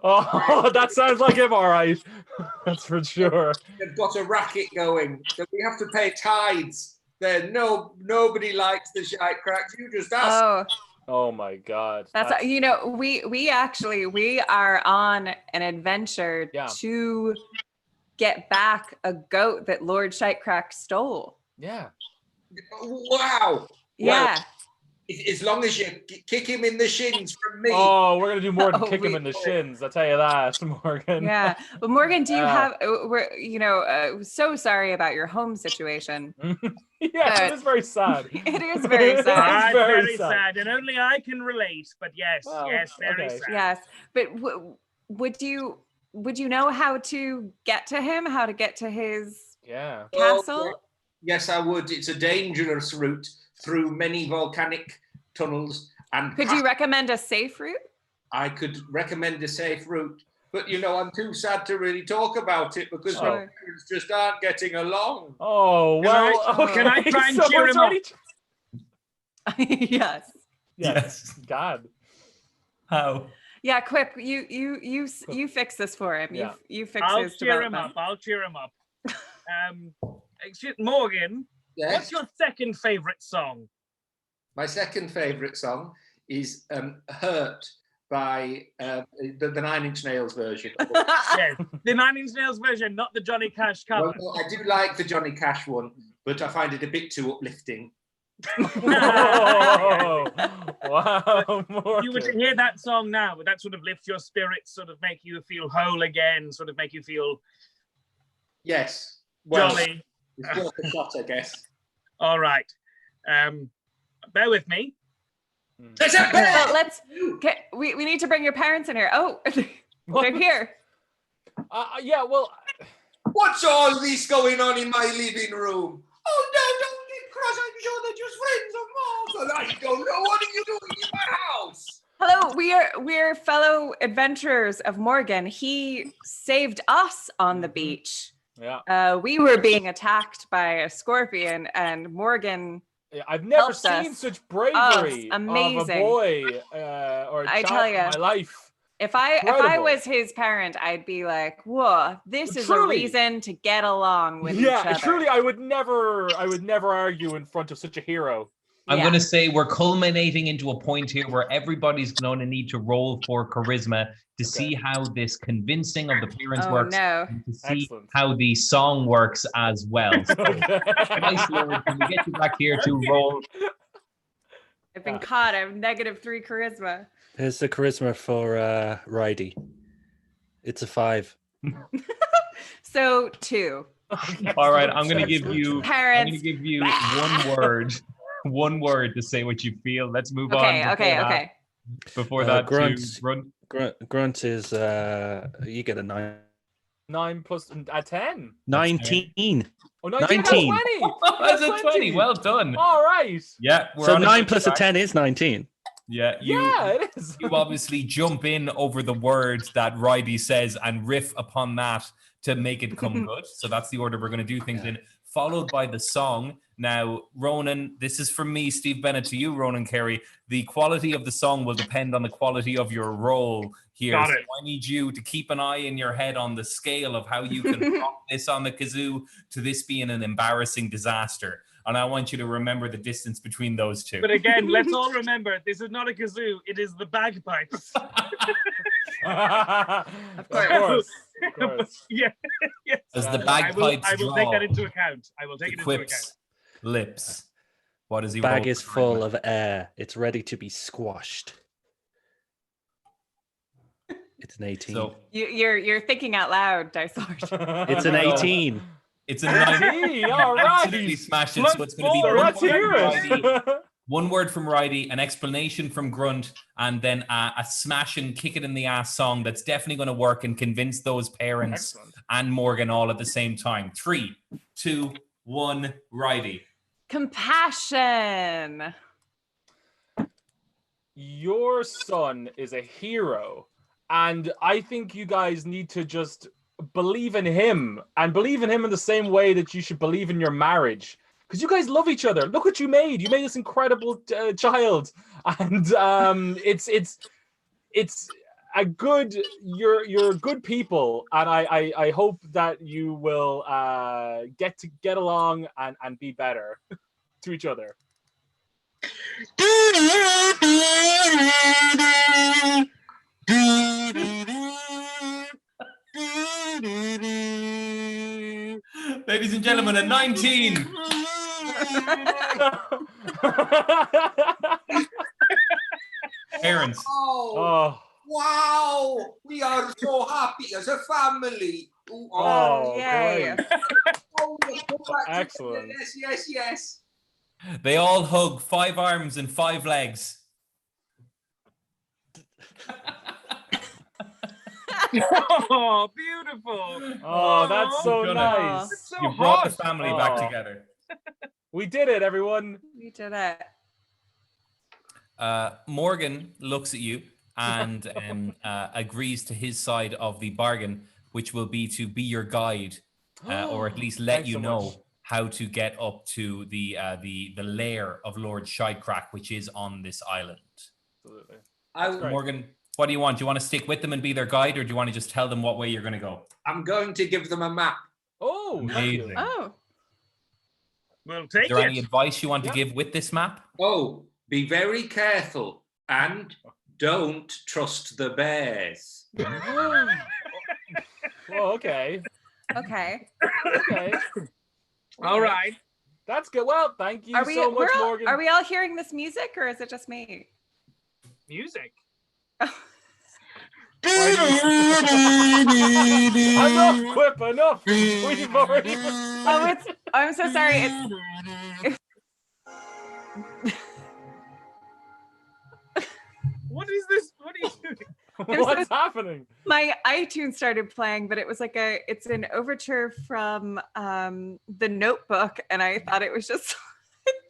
Oh, that sounds like him, all right. That's for sure. They've got a racket going, so we have to pay tithes. Nobody likes the Shitecracks. You just ask. Oh my God. That's we are on an adventure to get back a goat that Lord Shitecrack stole. Yeah. Wow. Yeah. Well, as long as you kick him in the shins from me. Oh, we're gonna do more than kick him in the shins. I'll tell you that, Morgan. Yeah, but Morgan, do you have? We're so sorry about your home situation. Yeah, it is very sad. It is very sad. Very sad, and only I can relate. But yes, very sad. Yes, but would you know how to get to him? How to get to his castle? Yes, I would. It's a dangerous route through many volcanic tunnels. And could you recommend a safe route? I could recommend a safe route, but I'm too sad to really talk about it because my parents just aren't getting along. Oh, well, can I try and cheer him up? Yes. God. How? Yeah, Quip, you fix this for him. Yeah. You fix his development. I'll cheer him up. Morgan, what's your second favorite song? My second favorite song is Hurt by the 9 Inch Nails version. Yes, the 9 Inch Nails version, not the Johnny Cash cover. Well, I do like the Johnny Cash one, but I find it a bit too uplifting. Wow, Morgan. You were to hear that song now, would that sort of lift your spirits, sort of make you feel whole again, sort of make you feel... Yes. Well, jolly. It's worth a shot, I guess. All right. Bear with me. There's a bear! We need to bring your parents in here. Oh, they're here. Yeah, well... What's all this going on in my living room? Oh, no, don't leave, Cross. I'm sure they're just friends of Mark. I don't know. What are you doing in my house? Hello, we're fellow adventurers of Morgan. He saved us on the beach. Yeah. We were being attacked by a scorpion, and Morgan. Yeah, I've never seen such bravery of a boy or a child in my life. If I was his parent, I'd be like, "Whoa, this is a reason to get along with each other." Yeah, truly, I would never argue in front of such a hero. I'm going to say we're culminating into a point here where everybody's going to need to roll for charisma to see how this convincing of the parents works, and to see how the song works as well. So, nice, Lord, can we get you back here to roll? I've been caught. I have -3 charisma. Here's the charisma for RIDDEE. It's a 5. So 2. All right, I'm going to give you. Parents. I'm going to give you one word to say what you feel. Let's move on. Okay. Before that, grunt is you get a 9. 9 plus a 10. 19. Oh, 19. 20. That's a 20. Well done. All right. Yeah. So 9 plus a 10 is 19. Yeah, it is. You obviously jump in over the word that RIDDEE says and riff upon that to make it come good. So that's the order we're going to do things in, followed by the song. Now, Ronan, this is from me, Steve Bennett, to you, Ronan Carey. The quality of the song will depend on the quality of your role here. Got so it. I need you to keep an eye in your head on the scale of how you can rock this on the kazoo to this being an embarrassing disaster. And I want you to remember the distance between those two. But again, let's all remember, this is not a kazoo, it is the bagpipes. Of course. Yeah. Yes. As the bagpipes I will take that into account. I will take it into account. QUIP's lips. What is he? Bag is full of air. It's ready to be squashed. It's an 18. So you're thinking out loud, Dice Lord. It's an 18. It's a 19. All right. Absolutely smashed it. So it's going to be Let's hear it. one word from RIDDEE, an explanation from Grunt, and then a smashing, kick it in the ass song that's definitely going to work and convince those parents and Morgan all at the same time. 3, 2, 1, RIDDEE. Compassion. Your son is a hero, and I think you guys need to just believe in him, and believe in him in the same way that you should believe in your marriage, because you guys love each other. Look what you made this incredible child, and it's a good, you're good people, and I hope that you will get along and be better to each other. Ladies and gentlemen, a 19. Parents. Oh, wow. We are so happy as a family. Yay. Excellent. Yes. They all hug 5 arms and 5 legs. Oh, beautiful. Oh, that's so nice. It's so You brought hot. the family back together. We did it, everyone. We did it. Morgan looks at you and agrees to his side of the bargain, which will be to be your guide, or at least let Thanks you so know much. how to get up to the lair of Lord Shidecrack, which is on this island. Absolutely. Right. Morgan, what do you want? Do you want to stick with them and be their guide, or do you want to just tell them what way you're going to go? I'm going to give them a map. Oh, thank you. Amazing. Oh. We'll Is take there any it. advice you want to give with this map? Oh, be very careful and don't trust the bears. Well, okay. Okay. Okay. All right. That's good. Well, thank you Are we so much, Morgan. are we all hearing this music, or is it just me? Music. Enough, Quip, enough. We've already... Oh, I'm so sorry. What is this? What are you doing? What's happening? My iTunes started playing, but it's an overture from The Notebook, and I thought it was just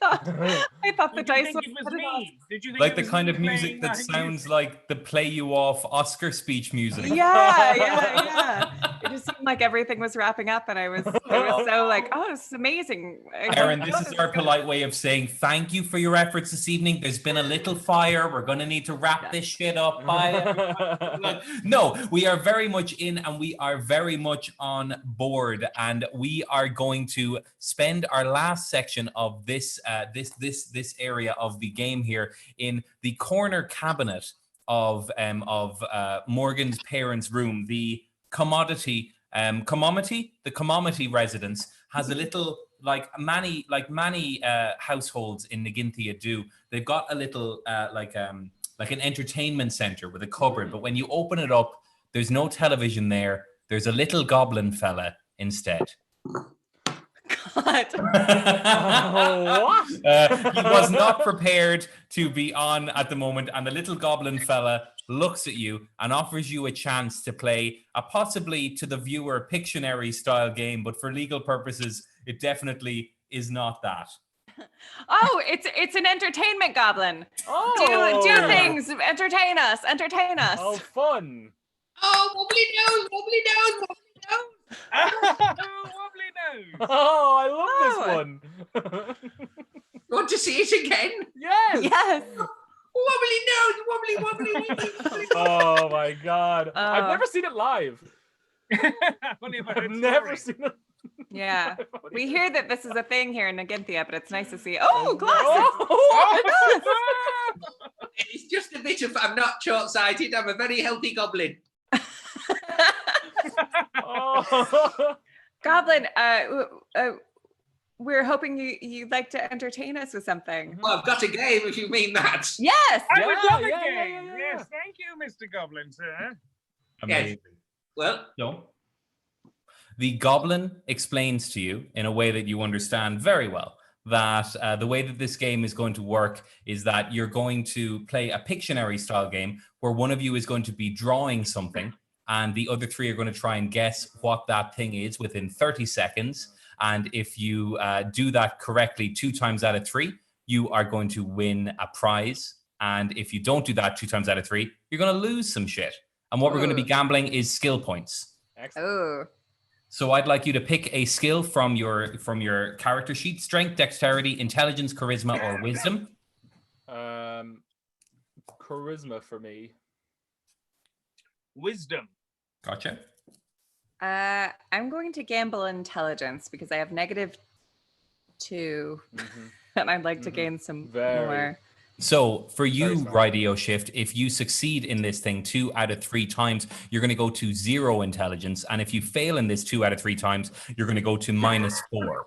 I thought the Did you dice think it was me? Did you think Like it the was kind me of music playing that that sounds like the play you off Oscar speech music. Yeah. It just seemed like everything was wrapping up, and I was so like, oh, this is amazing. Erin, this is our polite way of saying thank you for your efforts this evening. There's been a little fire. We're going to need to wrap this shit up. Bye. No, we are very much in, and we are very much on board, and we are going to spend our last section of this this area of the game here in the corner cabinet of Morgan's parents' room. The commodity residence has a little, like many households in Nagginthia do. They've got a little like an entertainment center with a cupboard, but when you open it up, there's no television there. There's a little goblin fella instead. God. What? He was not prepared to be on at the moment, and the little goblin fella looks at you and offers you a chance to play a possibly to the viewer Pictionary style game, but for legal purposes, it definitely is not that. Oh, it's an entertainment goblin. Oh, do things, entertain us. Oh, fun. Oh, wobbly nose, wobbly nose, wobbly nose. Wobbly nose. Oh, I love this one. Want to see it again? Yes. Yes. Wobbly nose, wobbly, wobbly, wobbly, wobbly. Oh my god. I've never seen it live. I've never seen it. Yeah. We hear that this is a thing here in Naginthia, but it's nice to see. Oh, glasses. Oh, It's just a bit of, I'm not short-sighted, I'm a very healthy goblin. oh. Goblin, we're hoping you'd like to entertain us with something. Well, I've got a game if you mean that. Yes. I would love a yeah, game. yeah. Yes, thank you, Mr. Goblin, sir. Amazing. Well, So, the goblin explains to you in a way that you understand very well that the way that this game is going to work is that you're going to play a Pictionary style game where one of you is going to be drawing something and the other three are going to try and guess what that thing is within 30 seconds. And if you do that correctly 2 times out of 3, you are going to win a prize. And if you don't do that 2 times out of 3, you're going to lose some shit. And what we're going to be gambling is skill points. Excellent. Oh. So I'd like you to pick a skill from your character sheet: strength, dexterity, intelligence, charisma, or wisdom. Charisma for me. Wisdom. Gotcha. I'm going to gamble intelligence because I have -2, and I'd like to gain some more. So for you, smart. RIDDEE Shift, if you succeed in this thing 2 out of 3 times, you're going to go to 0 intelligence. And if you fail in this 2 out of 3 times, you're going to go to -4.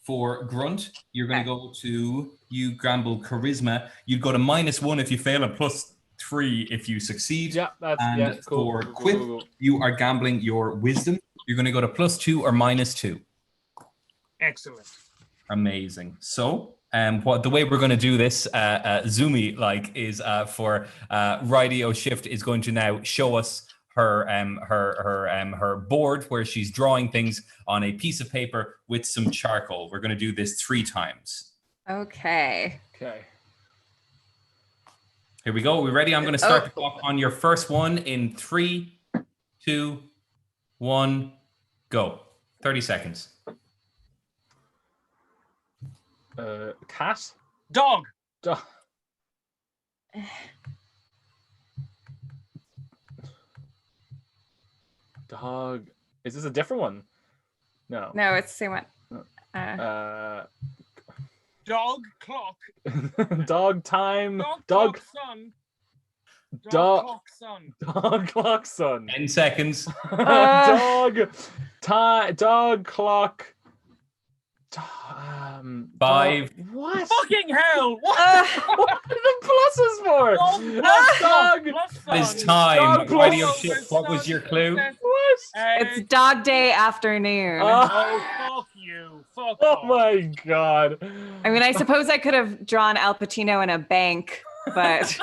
For Grunt, you're going to go to, you gamble charisma. You'd go to -1 if you fail and +3 if you succeed. Yeah, that's And cool. for Cool, QUIP, cool. you are gambling your wisdom. You're going to go to +2 or -2. Excellent. Amazing. So, what the way we're going to do this, Zoomy is for RIDDEE Shift is going to now show us her board where she's drawing things on a piece of paper with some charcoal. We're going to do this 3 times. Okay. Okay. Here we go. Are we ready? I'm going to start the clock on your first one in 3, 2, 1, go. 30 seconds. Cat? Dog. Dog. Is this a different one? No. No, it's the same one. Dog clock. Dog time. Dog clock son. Dog clock son. Dog clock son. 10 seconds. Dog clock. 5. What? Fucking hell! What? What are the pluses for? Dog. It's time. Dog RIDDEE plus- Shift, what was your clue? What? It's Dog Day Afternoon. Oh, fuck you. Fuck Oh off. my god. I mean, I suppose I could have drawn Al Pacino in a bank, but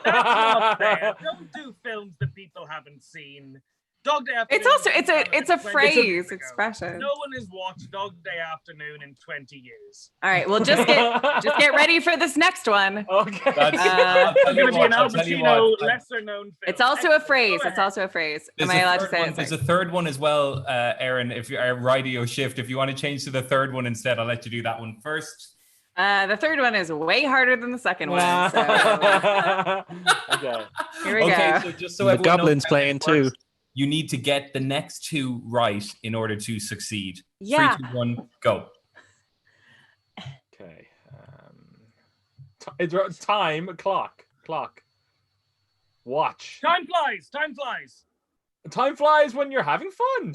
That's not fair. Don't do films that people haven't seen. Dog Day Afternoon. it's also it's a 20 phrase years ago. expression. No one has watched Dog Day Afternoon in 20 years. All right, well, just get ready for this next one. Okay. It's going to be an Al Pacino lesser known film. It's also a phrase. It's also a phrase. Am I allowed to say it? There's a third one as well, Erin. If you're RIDDEE Shift, if you want to change to the third one instead, I'll let you do that one first. The third one is way harder than the second one. So Okay. here we go. So just so The everyone goblin's knows how playing this works, too. you need to get the next 2 right in order to succeed. Yeah. 3, 2, 1, go. Okay. Time clock. Watch. Time flies. Time flies. Time flies when you're having fun.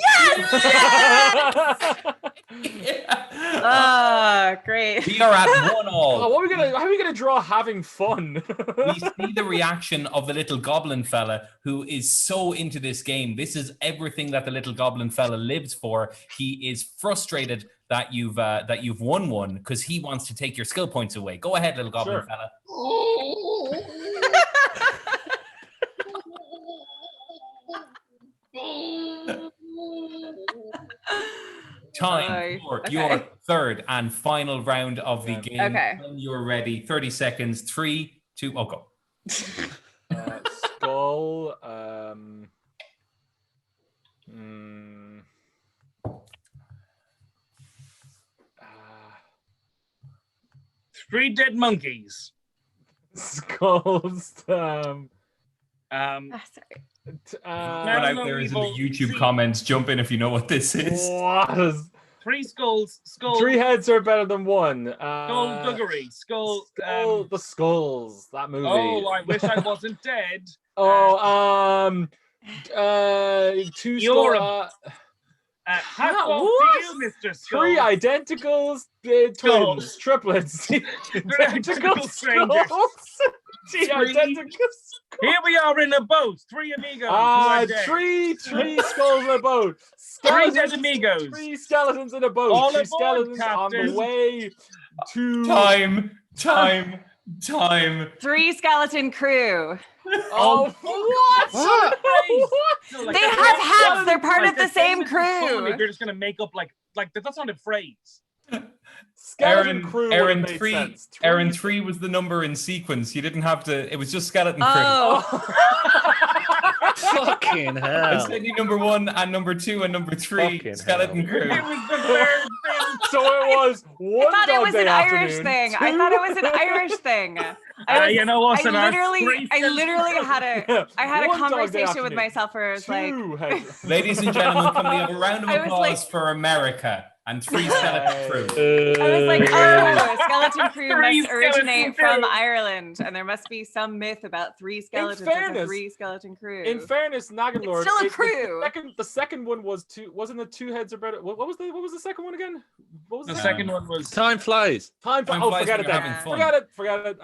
Oh, great. We are at 1-1. Oh, how are we gonna draw having fun? We see the reaction of the little goblin fella who is so into this game. This is everything that the little goblin fella lives for. He is frustrated that you've won one because he wants to take your skill points away. Go ahead, little goblin fella. Time for your third and final round of the game. Okay. When you're ready, 30 seconds. 3, 2, go. Skull. Three dead monkeys. Skulls. Sorry. What out there is in the YouTube comments. Jump in if you know what this is. What is... Three skulls. Three heads are better than one. Skullduggery. The Skulls. That movie. Oh, I wish I wasn't dead. Two You're skulls. Hats off to you, Mr. Skull. Three identical twins, triplets. Identical strangers. Three identical skulls. Here we are in a boat. Three amigos. who are dead. Three skulls in a boat. Three dead amigos. Three skeletons in a boat. All Two aboard, skeletons Captain. on the way to... Time. Three skeleton crew. Oh, what? No, They have hats. They're part of the same Totally, crew. they're just gonna make up like that's not a phrase. Skeleton crew. Aaron, would've made sense. Aaron, 3 was the number in sequence. You didn't have to. It was just skeleton crew. Oh. Fucking I hell. said you number 1 and number 2 and number 3 Fucking skeleton hell. crew. It was the third thing. So it was one I thought it dog was day an Irish afternoon, thing. I two- thought it was an Irish thing. You know what's an I literally had a One dog day conversation with afternoon, myself where I was like, two heads. Ladies and gentlemen, can we have a round of I was applause like- for America and 3 skeleton crew? I was like, oh, skeleton crew Three must originate skeleton from crew. Ireland, and there must be some myth about three skeletons as a fairness- three skeleton crew. In fairness, Naggin Lord, still a it- crew. The second one was two. Wasn't it two heads are better? What was the second one again? What was The the second one was Time flies. Time flies forget when it you're then. having fun. Forget it.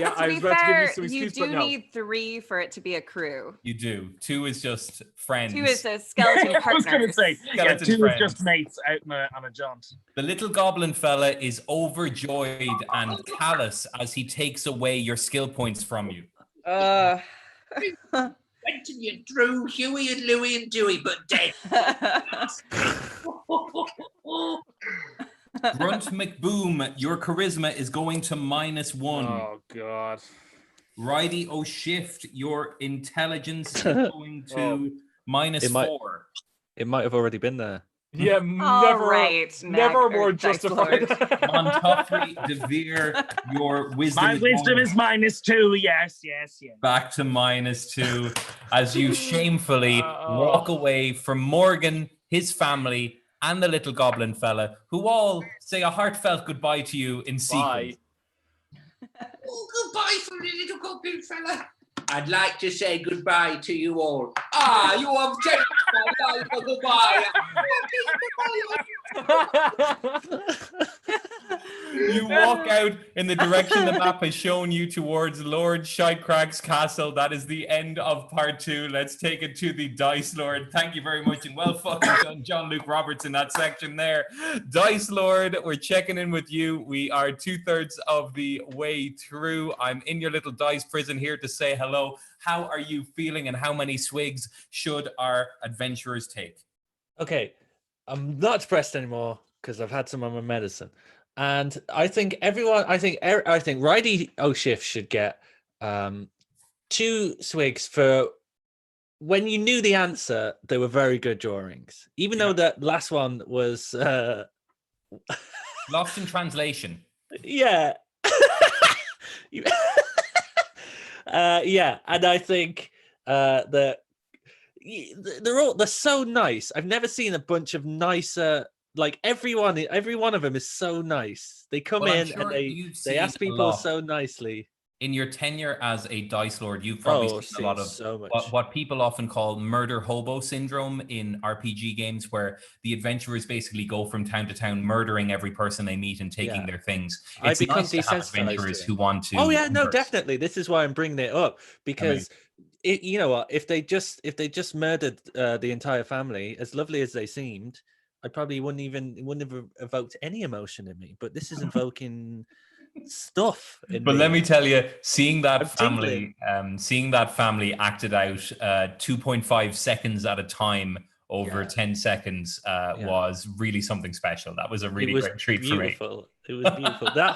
Yeah, to I be was about to give you fair, some you excuse, but do no. need three for it to be a crew. You do. 2 is just friends. 2 is a skeleton I was gonna partner. say Skeleton two is friends. just mates out on a jaunt. The little goblin fella is overjoyed and callous as he takes away your skill points from you. Went you drew Huey and Louie and Dewey, but dead. Grunt McBoom, your charisma is going to -1. Oh God. Righty O'Shift, your intelligence is going to -4. It might have already been there. Yeah, All never, right, never Nag- more or Dice justified. Lord. MONTOFFREY, DEVERE, your wisdom My is wisdom going is -2. Yes. back to -2 as you shamefully walk away from Morgan, his family, and the little goblin fella, who all say a heartfelt goodbye to you in sequence. Oh, goodbye from the little goblin fella. I'd like to say goodbye to you all. You have taken my life. Goodbye. You walk out in the direction the map has shown you towards Lord Shitecrack's castle. That is the end of part 2. Let's take it to the Dice Lord. Thank you very much, and well fucking done, John Luke Roberts, in that section there. Dice Lord, we're checking in with you. We are 2/3 of the way through. I'm in your little dice prison here to say hello. How are you feeling, and how many swigs should our adventurers take? Okay, I'm not depressed anymore because I've had some of my medicine, and I think everyone. I think Righty O'Shift should get 2 swigs for when you knew the answer. They were very good drawings, even though that last one was Lost in translation. yeah. Yeah, and I think that they're so nice. I've never seen a bunch of nicer. Like every one of them is so nice. They come Well, I'm in sure and you've they ask seen a people lot. so nicely. In your tenure as a Dice Lord, you've probably seen a lot of so much. what people often call murder hobo syndrome in RPG games, where the adventurers basically go from town to town, murdering every person they meet and taking their things. I It's become nice to have desensitized to adventurers it. who want to. Oh yeah, no, converse. definitely. This is why I'm bringing it up because you know what? If they just murdered the entire family, as lovely as they seemed, I probably wouldn't have evoked any emotion in me. But this is invoking stuff. But let me tell you, seeing that I'm family acted out 2.5 seconds at a time over 10 seconds was really something special. That was a really great treat for me. It was beautiful. That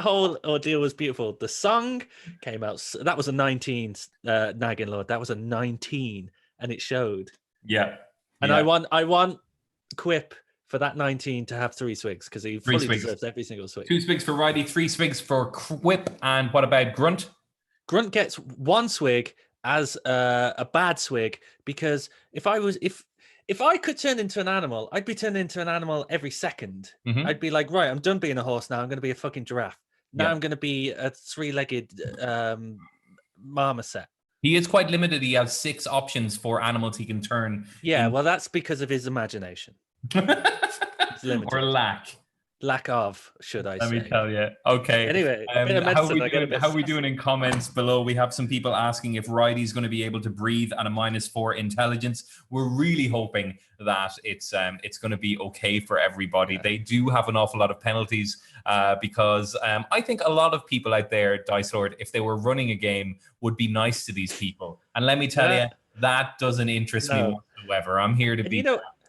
whole ordeal was beautiful. The song came out. That was a 19, Naggin Lord. That was a 19, and it showed. Yeah. And I want QUIP for that 19 to have 3 swigs because he fully deserves every single swig. 2 swigs for RIDDEE, 3 swigs for QUIP. And what about GRUNT? GRUNT gets 1 swig as a bad swig because if I could turn into an animal, I'd be turning into an animal every second. I'd be like, right, I'm done being a horse now. I'm going to be a fucking giraffe. Now I'm going to be a 3-legged marmoset. He is quite limited. He has 6 options for animals he can turn. Yeah, well, that's because of his imagination. Or lack of, should I say. Let me tell you. Okay. Anyway, how are we doing in comments below? We have some people asking if RIDDEE is going to be able to breathe at a -4 intelligence. We're really hoping that it's going to be okay for everybody. Yeah. They do have an awful lot of penalties because I think a lot of people out there, Dice Lord, if they were running a game, would be nice to these people. And let me tell you, that doesn't interest me whatsoever. I'm here to be...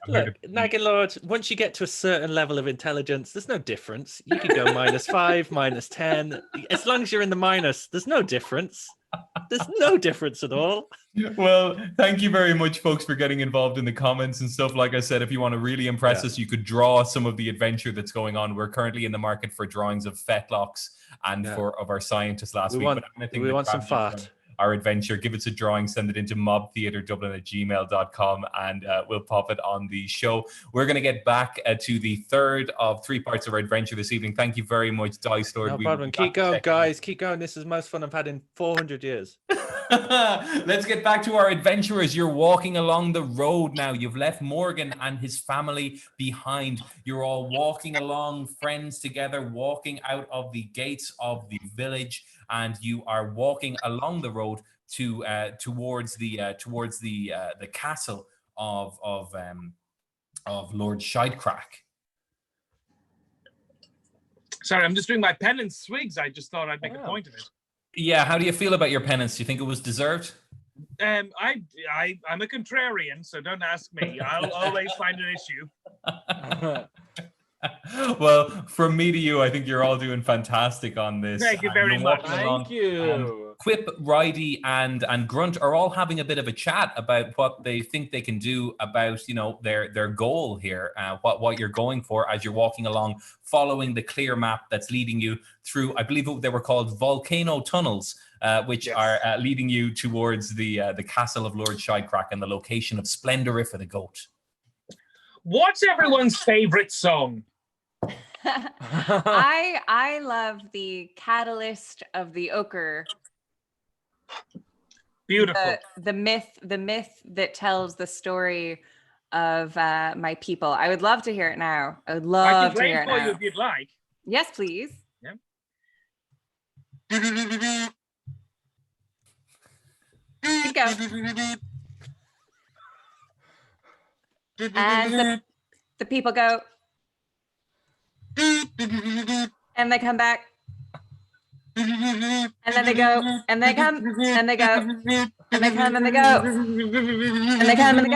Look, Naggin Lord, once you get to a certain level of intelligence, there's no difference. You can go -5, -10. As long as you're in the minus, there's no difference. There's no difference at all. Well, thank you very much, folks, for getting involved in the comments and stuff. Like I said, if you want to really impress us, you could draw some of the adventure that's going on. We're currently in the market for drawings of fetlocks and of our scientists last week. We want some fart. Our adventure, give us a drawing, send it into mobtheatredublin@gmail.com, and we'll pop it on the show. We're going to get back to the third of 3 parts of our adventure this evening. Thank you very much, Dice Lord. No problem. Keep going, guys. Keep going. This is the most fun I've had in 400 years. Let's get back to our adventurers. You're walking along the road now. You've left Morgan and his family behind. You're all walking along, friends together, walking out of the gates of the village, and you are walking along the road to towards the castle of Lord Shidecrack. Sorry, I'm just doing my penance swigs. I just thought I'd make a point of it. Yeah, how do you feel about your penance? Do you think it was deserved? I'm a contrarian, so don't ask me. I'll always find an issue. Well, from me to you, I think you're all doing fantastic on this. Thank you very much. Thank you. QUIP, RIDDEE, and GRUNT are all having a bit of a chat about what they think they can do about, you know, their goal here, what you're going for as you're walking along, following the clear map that's leading you through, I believe they were called volcano tunnels, which are leading you towards the castle of Lord Shidecrack and the location of Splendorifer the goat. What's everyone's favorite song? I love the Catalyst of the Ochre. Beautiful. The myth that tells the story of my people. I would love to hear it now. I would love to hear it now. I can play for you if you'd like. Yes, please. Yeah. Keep going. And the people go, and they come back, and then they go, and they come, and they go, and they come, and they go, and they come, and they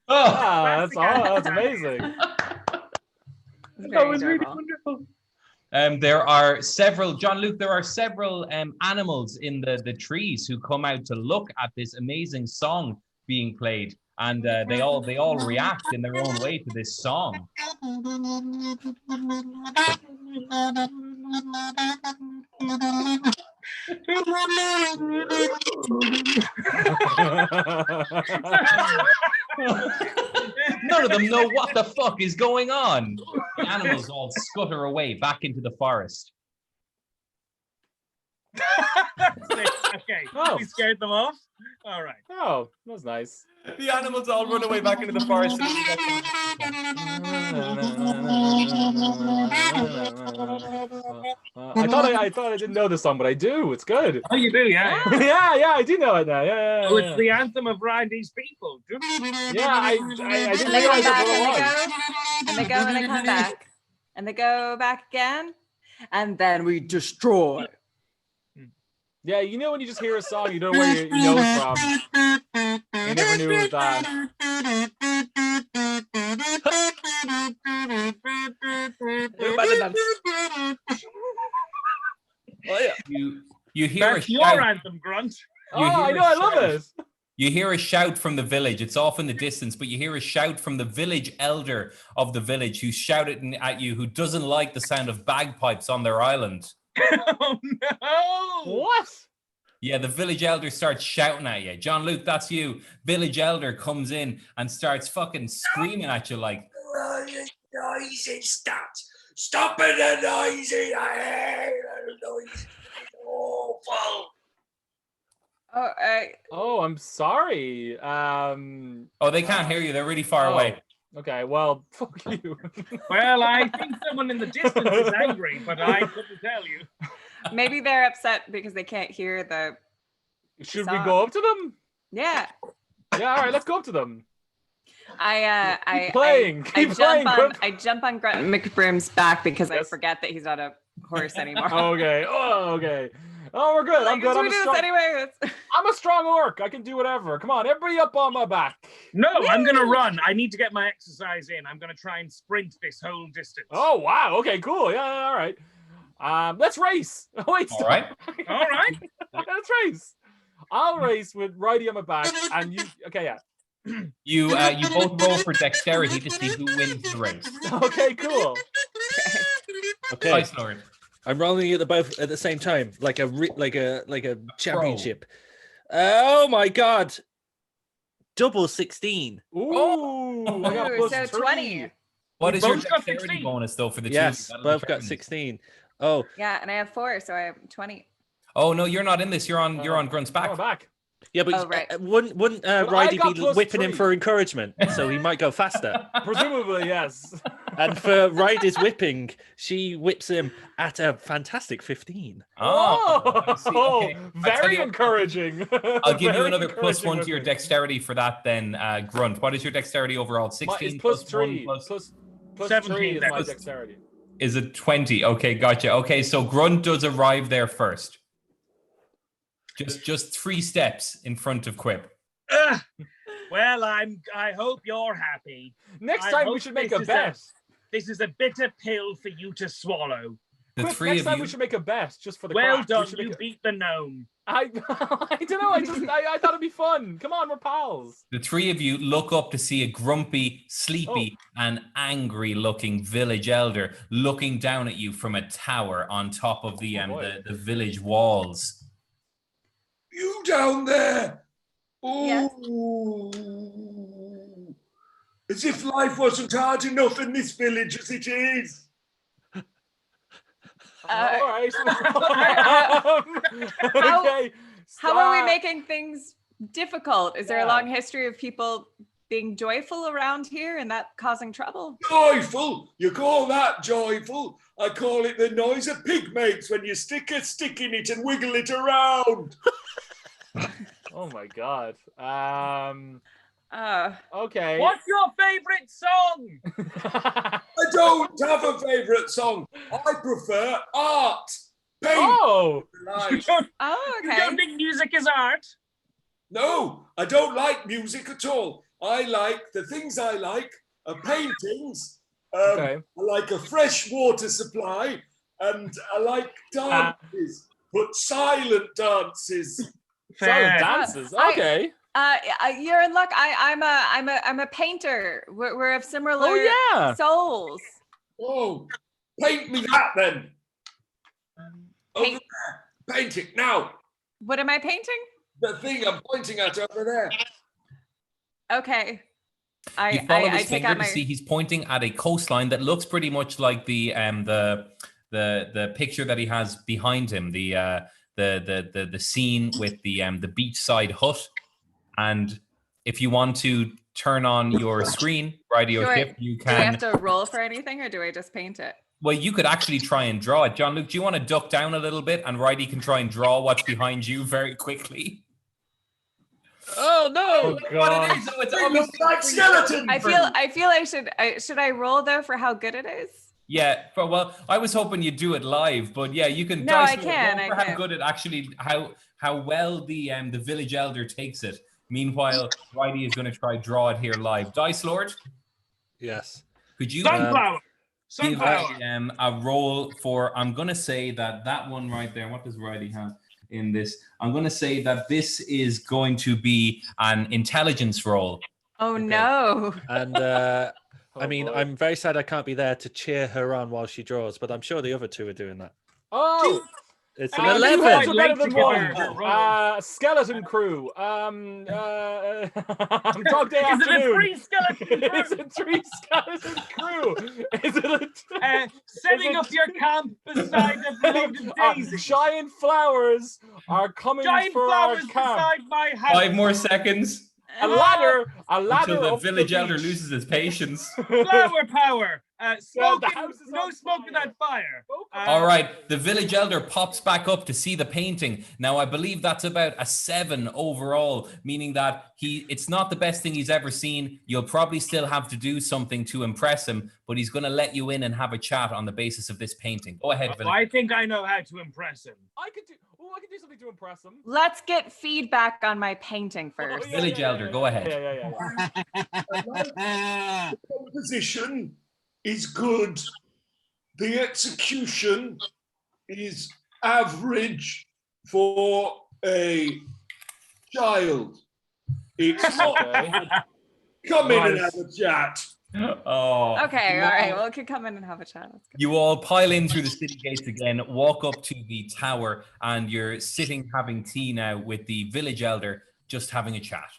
That's amazing. That was really wonderful. There are several, John Luke, there are several animals in the trees who come out to look at this amazing song being played, and they all react in their own way to this song. None of them know what the fuck is going on. The animals all scutter away back into the forest. That's Okay. Oh. We scared them off. All right. Oh, that was nice. The animals all run away back into the forest. I thought I didn't know this song, but I do. It's good. Oh, you do, yeah. Yeah, I do know it now. Yeah. Oh, it's the anthem of Riddee's people. Yeah, I didn't And they go realize back, that's and what they it was. go, and they go, and they come back, and they go back again, and then we destroy. Yeah, you know when you just hear a song, you don't know where you know it from. You never knew it was that. Oh yeah. You hear That's a your shout. anthem, Grunt. Oh, I know, I love it. You hear a shout from the village. It's off in the distance, but you hear a shout from the village elder of the village who's shouting at you, who doesn't like the sound of bagpipes on their island. Oh no! What? Yeah, the village elder starts shouting at you. John Luke, that's you. Village elder comes in and starts fucking screaming at you like, noisy, stop it, the noisy, I hate the noise. It's awful. Oh, I'm sorry. oh, they can't hear you. They're really far away. Okay, well, fuck you. Well, I think someone in the distance is angry, but I couldn't tell you. Maybe they're upset because they can't hear the. Should song. we go up to them? Yeah. Yeah, all right, let's go up to them. I jump on Grunt McBroom's back because I forget that he's not a horse anymore. Okay. Oh, okay. Oh, we're good. Like, I'm good. I'm a strong orc. I can do whatever. Come on, everybody up on my back. No, I'm going to run. I need to get my exercise in. I'm going to try and sprint this whole distance. Oh, wow. Okay, cool. Yeah, all right. Let's race. Wait, stop. All right. All right. Let's race. I'll race with Riddee on my back, and you. Okay, yeah. You both roll for dexterity to see who wins the race. Okay, cool. Okay. Nice, Lord. I'm rolling it both at the same time, like a championship. Oh my god! Double 16. Ooh, I got plus so 3. 20. What is your both got dexterity 16. bonus though for the two? Yes, That'll both got determine it. 16. Oh, Yeah, and I have 4, so I have 20. Oh no, you're not in this. You're on Grunt's back. I'm back. yeah, but Oh, right. wouldn't I Riddee got be plus whipping him 3. for encouragement, so he might go faster? Presumably, yes. And for Riddee's whipping, she whips him at a fantastic 15. Oh, I see. Okay. I'll tell Very you- encouraging. I'll give you Very another plus 1 to your encouraging dexterity for that then, Grunt. What is your dexterity overall? 16 It's plus plus 1 3. plus... Plus 17 3 is my plus- dexterity. Is it 20? Okay, gotcha. Okay, so Grunt does arrive there first. Just 3 steps in front of QUIP. Well, I hope you're happy. Next I time we hope should make this a is bet. This is a bitter pill for you to swallow. The Quick, three next of time you... we should make a bet just for the Well crack. done, We should you make beat the gnome. I don't know. I thought it'd be fun. Come on, we're pals. The 3 of you look up to see a grumpy, sleepy, and angry-looking village elder looking down at you from a tower on top of the the village walls. You down there? Ooh. Yes. As if life wasn't hard enough in this village as it is. All right. Okay. How are we stop. making things difficult? Is there a long history of people being joyful around here and that causing trouble? Joyful? You call that joyful? I call it the noise a pig makes when you stick a stick in it and wiggle it around. Oh my god. Okay. What's your favorite song? I don't have a favourite song. I prefer art. Paint. Oh. You don't, Oh, you okay. don't think music is art? No, I don't like music at all. I like the things I like are paintings. Okay. I like a fresh water supply, and I like dances, but silent dances. Silent dances. Okay. You're in luck. I'm a painter. We're of similar souls. Oh, paint me that then. Over Paint. there. Paint it now. What am I painting? The thing I'm pointing at over there. Okay. You follow I his take finger out to my. see he's pointing at a coastline that looks pretty much like the picture that he has behind him, the the scene with the beachside hut. And if you want to turn on your screen, radio shift, you can. Do I have to roll for anything, or do I just paint it? Well, you could actually try and draw it. John Luke, do you want to duck down a little bit and Righty can try and draw what's behind you very quickly? Oh no! Oh, God. It looks like skeleton. I feel should I roll though for how good it is? Yeah, well, I was hoping you'd do it live, but yeah, you can. No, I can. How good it actually, how well the village elder takes it. Meanwhile, Righty is going to try draw it here live. Dice Lord. Yes. Could you give a roll for? I'm going to say that one right there. What does Righty have in this? I'm going to say that this is going to be an intelligence roll. Oh no! And I mean, I'm very sad I can't be there to cheer her on while she draws, but I'm sure the other two are doing that. Oh, it's an 11. Better than one. Skeleton crew. Dog Day Afternoon. Is it a three skeleton crew? Is it a setting up your camp beside the bleeding daisy? Giant flowers are coming for our camp. Beside my house. 5 more seconds. A ladder until the village elder loses his patience. Flower power. Smoking, no smoke in that fire. All right, the village elder pops back up to see the painting. Now, I believe that's about a 7 overall, meaning that it's not the best thing he's ever seen. You'll probably still have to do something to impress him, but he's going to let you in and have a chat on the basis of this painting. Go ahead, village. I think I know how to impress him. I could do something to impress him. Let's get feedback on my painting first. Village elder, go ahead. The composition is good. The execution is average for a child. It's not. Come in and have a chat. Oh. Okay, all right. Well, we can come in and have a chat. You all pile in through the city gates again, walk up to the tower, and you're sitting having tea now with the village elder, just having a chat.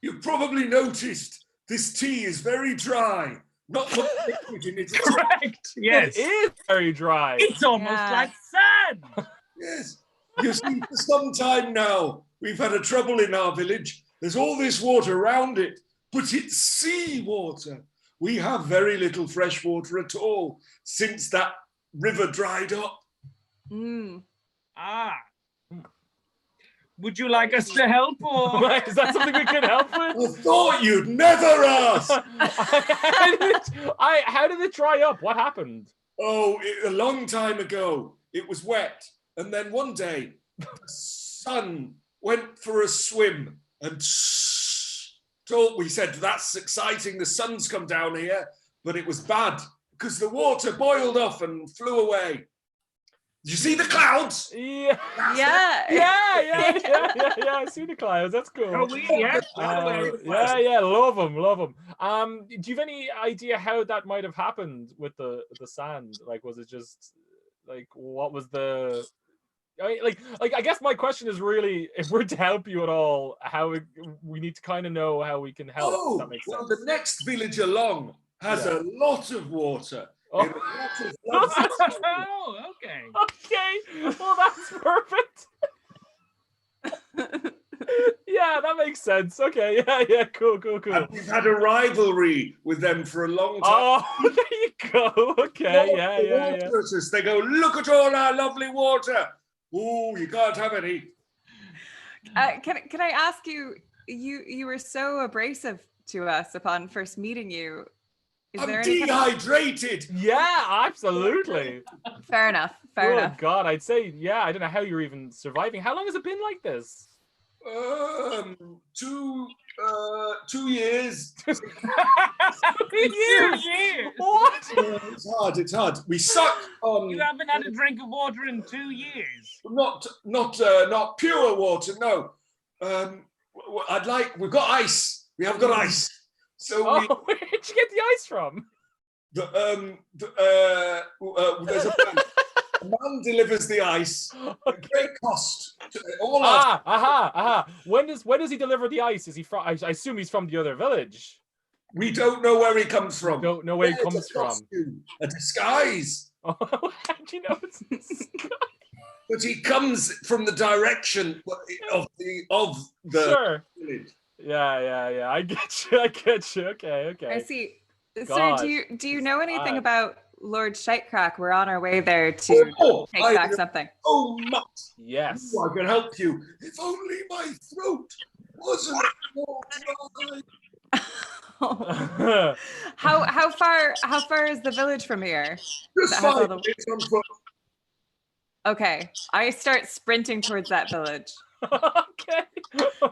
You've probably noticed this tea is very dry. Not much liquid in it. Correct. Yes. It is very dry. It's almost like sand. Yes. You see, for some time now, we've had a trouble in our village. There's all this water around it, but it's sea water. We have very little fresh water at all since that river dried up. Would you like us to help, or is that something we can help with? I thought you'd never ask. How did it dry up? What happened? Oh, a long time ago. It was wet. And then one day, the sun went for a swim and we said, that's exciting. The sun's come down here. But it was bad because the water boiled off and flew away. Did you see the clouds? Yeah. I see the clouds. That's cool. Oh, love them. Do you have any idea how that might have happened with the sand? Like, was it just like what was the? I guess my question is really, if we're to help you at all, we need to kind of know how we can help. Oh, that makes sense. The next village along has a lot of water. Oh, okay. Okay. Well, that's perfect. Yeah, that makes sense. Okay. Yeah. Cool. And we've had a rivalry with them for a long time. Oh, there you go. Okay. Yeah. They go, look at all our lovely water. Oh, you can't have any. Can I ask you? You were so abrasive to us upon first meeting you. I'm dehydrated. Yeah, absolutely. Fair enough. Oh God, I'd say I don't know how you're even surviving. How long has it been like this? 2 years. 2 years. What? It's hard. We suck on. You haven't had a drink of water in 2 years. Not pure water. No. We've got ice. We have got ice. So where did you get the ice from? There's a man delivers the ice at great cost. When does he deliver the ice? Is he from? I assume he's from the other village. We don't know where he comes from. Don't know where he comes from. A disguise. Oh, how do you know it's a disguise? But he comes from the direction of the Sure. village. Yeah. I get you. Okay. I see. God. Sir, do you know anything about Lord Shitecrack? We're on our way there to take back something. Oh, much. Yes. I can help you. If only my throat wasn't more dry. How far is the village from here? Just 5 minutes on foot. Okay, I start sprinting towards that village. Okay.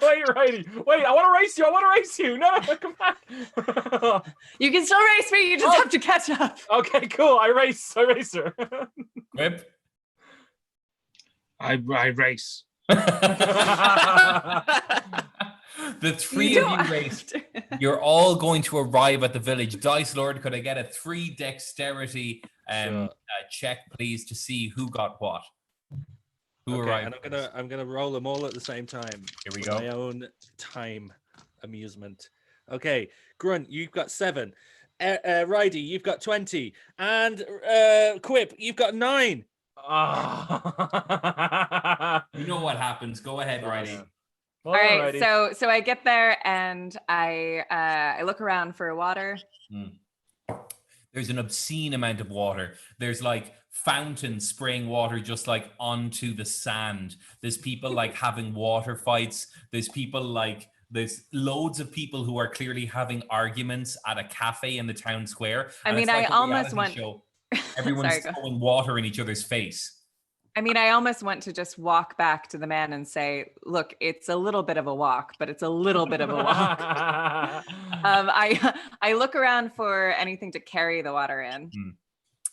Wait, righty. Wait, I want to race you. No, come back. You can still race me. You just have to catch up. Okay, cool. I race her. QUIP? I race. The three of you raced. You're all going to arrive at the village. Dice Lord, could I get a 3 dexterity check, please, to see who got what? Who arrived? And I'm gonna roll them all at the same time. Here we go. My own time amusement. Okay, Grunt, you've got 7. RIDDEE, you've got 20, and QUIP, you've got 9. You know what happens. Go ahead, RIDDEE. All right, so I get there and I look around for water. There's an obscene amount of water. There's like fountains spraying water just like onto the sand. There's people like having water fights. There's loads of people who are clearly having arguments at a cafe in the town square. I mean, I almost want. Everyone's throwing water in each other's face. I mean, I almost want to just walk back to the man and say, look, it's a little bit of a walk, but it's a little bit of a walk. I look around for anything to carry the water in.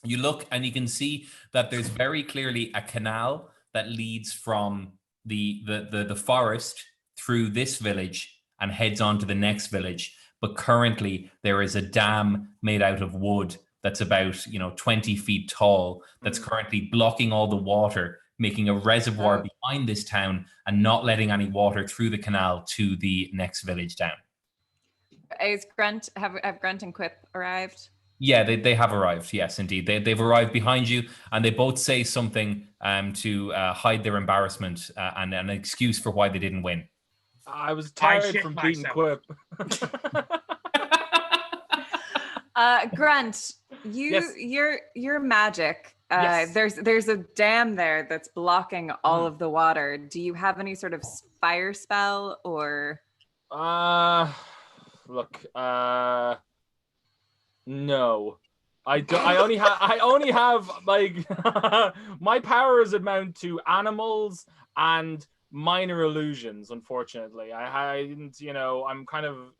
You look and you can see that there's very clearly a canal that leads from the forest through this village and heads on to the next village. But currently there is a dam made out of wood that's about 20 feet tall, that's currently blocking all the water, making a reservoir behind this town and not letting any water through the canal to the next village down. Is Grunt, have Grunt and QUIP arrived? Yeah, they have arrived. Yes, indeed. They've arrived behind you, and they both say something to hide their embarrassment and an excuse for why they didn't win. I was tired from beating QUIP. Grunt, you're magic. There's a dam there that's blocking all of the water. Do you have any sort of fire spell or? Look, no, I don't. I only have like my powers amount to animals and minor illusions. Unfortunately, I didn't. I'm kind of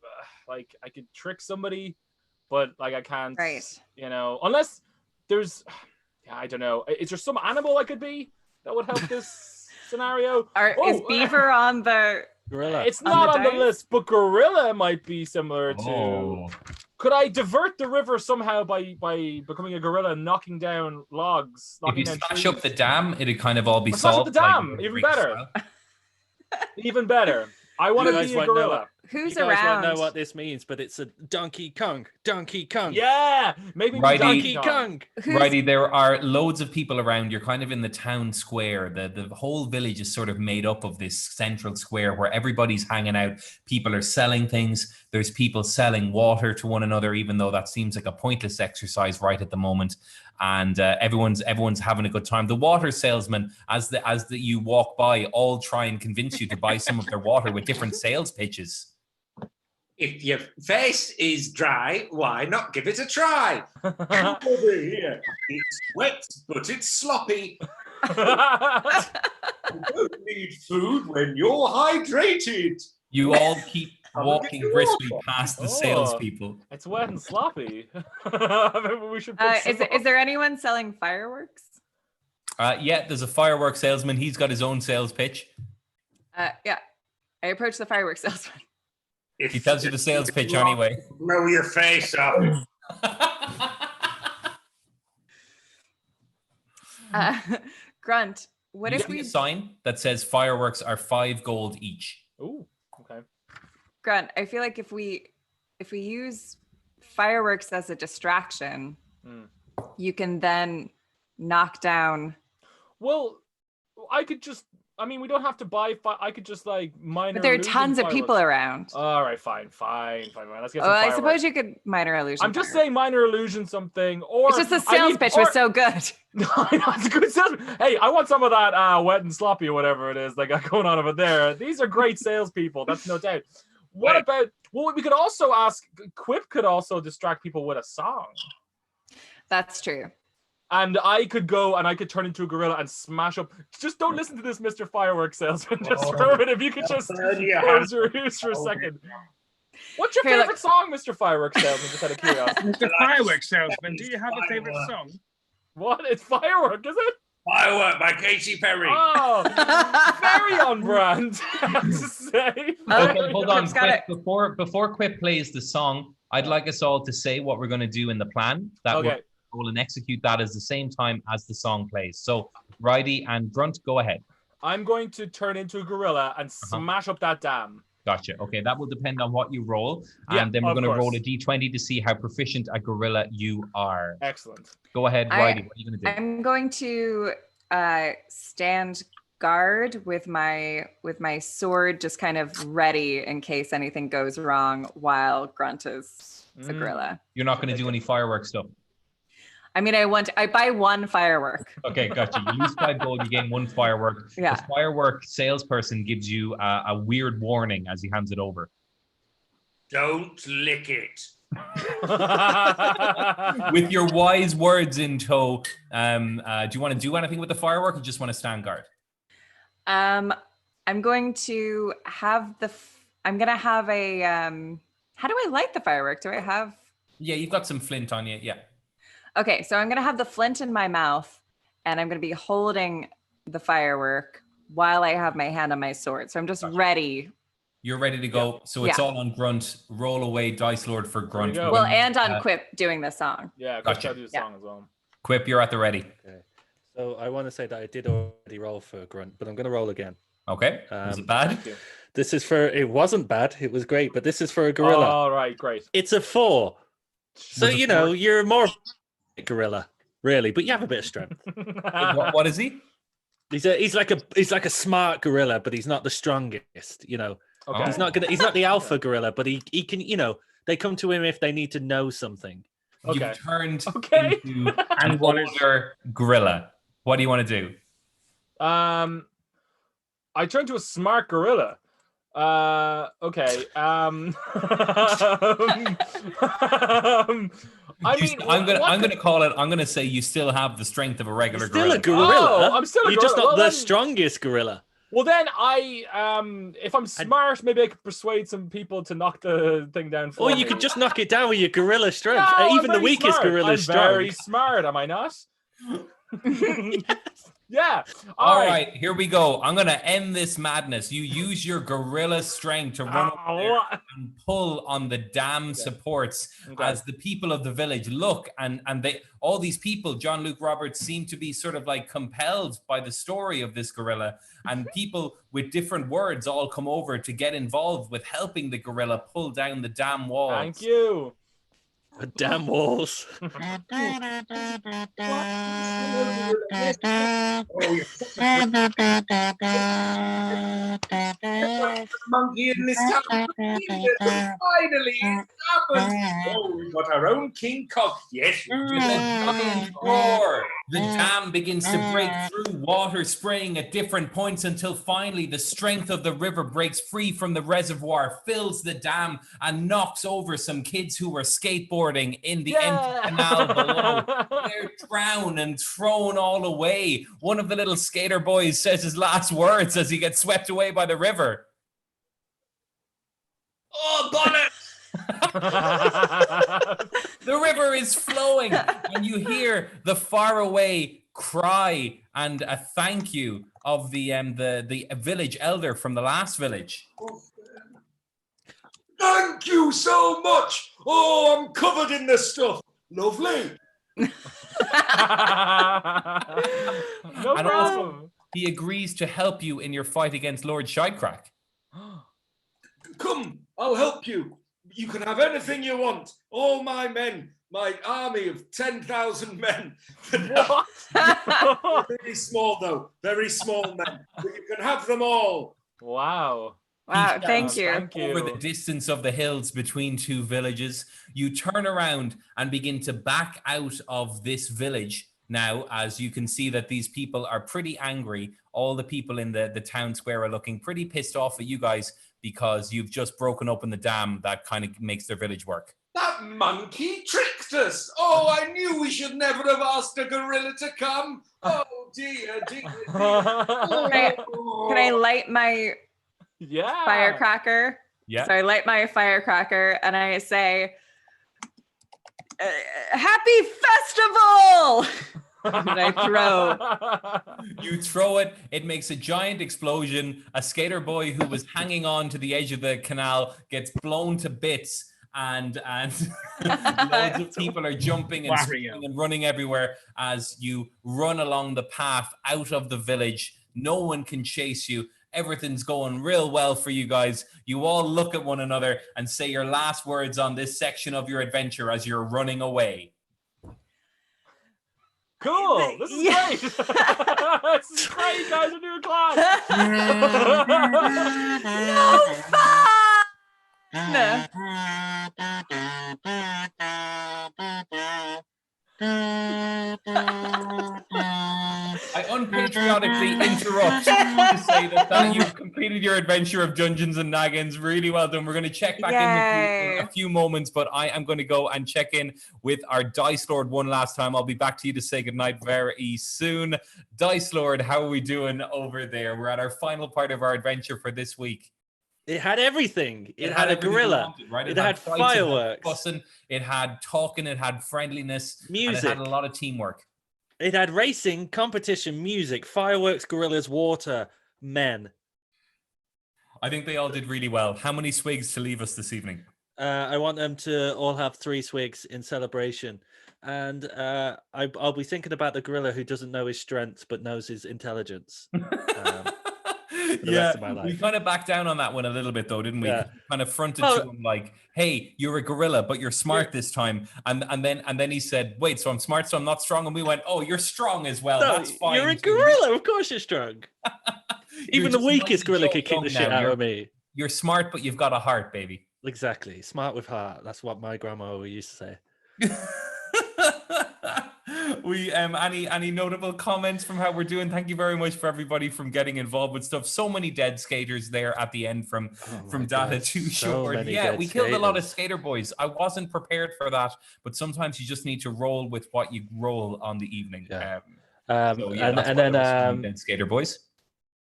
like I could trick somebody. But like I can't, unless there's, I don't know. Is there some animal I could be that would help this scenario? Is beaver on the gorilla? It's not on the list, but gorilla might be similar to. Could I divert the river somehow by becoming a gorilla, knocking down logs? If you smash up the dam, it'd kind of all be solved. Smash up the dam, even better. Even better. I want to be a gorilla. Who's you guys around? won't know what this means, but it's a Donkey Kong. Yeah, maybe Donkey Kong. RIDDEE, there are loads of people around. You're kind of in the town square. The whole village is sort of made up of this central square where everybody's hanging out. People are selling things. There's people selling water to one another, even though that seems like a pointless exercise right at the moment. And everyone's having a good time. The water salesmen, as you walk by, all try and convince you to buy some of their water with different sales pitches. If your face is dry, why not give it a try? Come over here. It's wet, but it's sloppy. You don't need food when you're hydrated. You all keep walking briskly past the salespeople. It's wet and sloppy. Maybe we should. Is there anyone selling fireworks? Yeah, there's a fireworks salesman. He's got his own sales pitch. Yeah, I approach the fireworks salesman. He tells you the sales pitch anyway. Blow your face off. Grunt, what if we a sign that says fireworks are 5 gold each? Ooh, okay. Grunt, I feel like if we use fireworks as a distraction, you can then knock down. Well, I could just. I mean, we don't have to buy. I could just like minor. But there are tons of people around. All right, fine. Let's get some I fireworks. suppose you could minor illusion. I'm just saying minor illusion something, or it's just the sales pitch was so good. No, it's a good sales. Hey, I want some of that wet and sloppy or whatever it is they got going on over there. These are great salespeople. That's no doubt. What about? Well, we could also ask. QUIP could also distract people with a song. That's true. And I could go and I could turn into a gorilla and smash up. Just don't listen to this, Mr. Fireworks salesman. Just throw it. If you could just close your ears for a second. What's your favorite song, Mr. Fireworks salesman? Just out of curiosity. Mr. Fireworks salesman, do you have a favorite song? What? It's Firework, is it? Firework by Katy Perry. Oh, very on brand, I have to say. Okay, hold on. Before QUIP plays the song, I'd like us all to say what we're going to do in the plan. We'll and execute that at the same time as the song plays. So, RIDDEE and Grunt, go ahead. I'm going to turn into a gorilla and smash up that dam. Gotcha. Okay, that will depend on what you roll. And then we're going to roll a d20 to see how proficient a gorilla you are. Excellent. Go ahead, RIDDEE. What are you going to do? I'm going to stand guard with my sword just kind of ready in case anything goes wrong while Grunt is a gorilla. You're not going to do any fireworks stuff? I mean, I buy one firework. Okay, gotcha. You lose 5 gold, you gain 1 firework. Yeah. The firework salesperson gives you a weird warning as he hands it over. Don't lick it. With your wise words in tow, do you want to do anything with the firework or just want to stand guard? I'm going to have I'm going to have a, how do I light the firework? Do I have? Yeah, you've got some flint on you. Yeah. Okay, so I'm going to have the flint in my mouth and I'm going to be holding the firework while I have my hand on my sword. So I'm just ready. You're ready to go. So it's all on Grunt. Roll away, Dice Lord for Grunt. Well, and on QUIP doing the song. Yeah, gotcha. Do the song as well. QUIP, you're at the ready. Okay. So I want to say that I did already roll for Grunt, but I'm going to roll again. Okay. Was it bad? This is for, it wasn't bad. It was great, but this is for a gorilla. All right, great. It's a 4. So, you know, you're more gorilla, really, but you have a bit of strength. What is he? He's like a smart gorilla, but he's not the strongest, you know. Okay. He's not the alpha gorilla, but he can, you know, they come to him if they need to know something. Okay. You've turned into an older gorilla. What do you want to do? I turned to a smart gorilla. Okay. I'm gonna call it. I'm gonna say you still have the strength of a regular gorilla. Still a gorilla. Oh, I'm still a gorilla. You're just not the strongest gorilla. Well, then if I'm smart, maybe I could persuade some people to knock the thing down for me. Or you could just knock it down with your gorilla strength. No, even the weakest gorilla is strong. I'm very smart, am I not? Yeah. All right, here we go. I'm going to end this madness. You use your gorilla strength to run over there and pull on the dam supports as the people of the village look. And all these people, John Luke Roberts, seem to be sort of like compelled by the story of this gorilla. And people with different words all come over to get involved with helping the gorilla pull down the dam walls. Thank you. The damn walls. Monkey in this town. Finally, it happened. Oh, we've got our own King Cock. Yes. With a giant roar, the dam begins to break through, water spraying at different points until finally the strength of the river breaks free from the reservoir, fills the dam, and knocks over some kids who were skateboarding in the empty canal below. They're drowned and thrown all away. One of the little skater boys says his last words as he gets swept away by the river. Oh, Bennett! The river is flowing, and you hear the faraway cry and a thank you of the village elder from the last village. Thank you so much. Oh, I'm covered in this stuff. Lovely. No problem. Also, he agrees to help you in your fight against Lord Shitecrack. Come, I'll help you. You can have anything you want. All my men my army of 10,000 men. What? Very small, though. Very small men. But you can have them all. Wow. Wow, thank you. Thank you. Over the distance of the hills between two villages, you turn around and begin to back out of this village now, as you can see that these people are pretty angry. All the people in the town square are looking pretty pissed off at you guys because you've just broken open the dam that kind of makes their village work. That monkey tricked us. Oh, I knew we should never have asked a gorilla to come. Oh, dear, dear, dear. Can I light my firecracker? Yeah. So I light my firecracker and I say, "Happy festival!" And I throw. You throw it. It makes a giant explosion. A skater boy who was hanging on to the edge of the canal gets blown to bits. And loads of people are jumping and screaming and running everywhere as you run along the path out of the village. No one can chase you. Everything's going real well for you guys. You all look at one another and say your last words on this section of your adventure as you're running away. Cool. This is great. This is great, guys. A new class. No fun! I unpatriotically interrupt to say that you've completed your adventure of Dungeons and Naggins. Really well done. We're going to check back in with you in a few moments, but I am going to go and check in with our Dice Lord one last time. I'll be back to you to say goodnight very soon. Dice Lord, how are we doing over there? We're at our final part of our adventure for this week. It had everything. It had a gorilla. Right? It had fireworks. It had fussing, it had talking. It had friendliness. Music. And it had a lot of teamwork. It had racing, competition, music, fireworks, gorillas, water, men. I think they all did really well. How many swigs to leave us this evening? I want them to all have 3 swigs in celebration. And I'll be thinking about the gorilla who doesn't know his strengths but knows his intelligence. We kind of backed down on that one a little bit, though, didn't we? Yeah. Kind of fronted to him like, "Hey, you're a gorilla, but you're smart this time." And then he said, "Wait, so I'm smart, so I'm not strong." And we went, "Oh, you're strong as well. No, that's fine." You're a gorilla. Of course you're strong. Even the just weakest gorilla could kick the shit now. out of me. You're smart, but you've got a heart, baby. Exactly. Smart with heart. That's what my grandma always used to say. We any notable comments from how we're doing? Thank you very much for everybody from getting involved with stuff. So many dead skaters there at the end from Data Too Short. Yeah, we killed a lot of skater boys. I wasn't prepared for that, but sometimes you just need to roll with what you roll on the evening. Yeah. And then skater boys.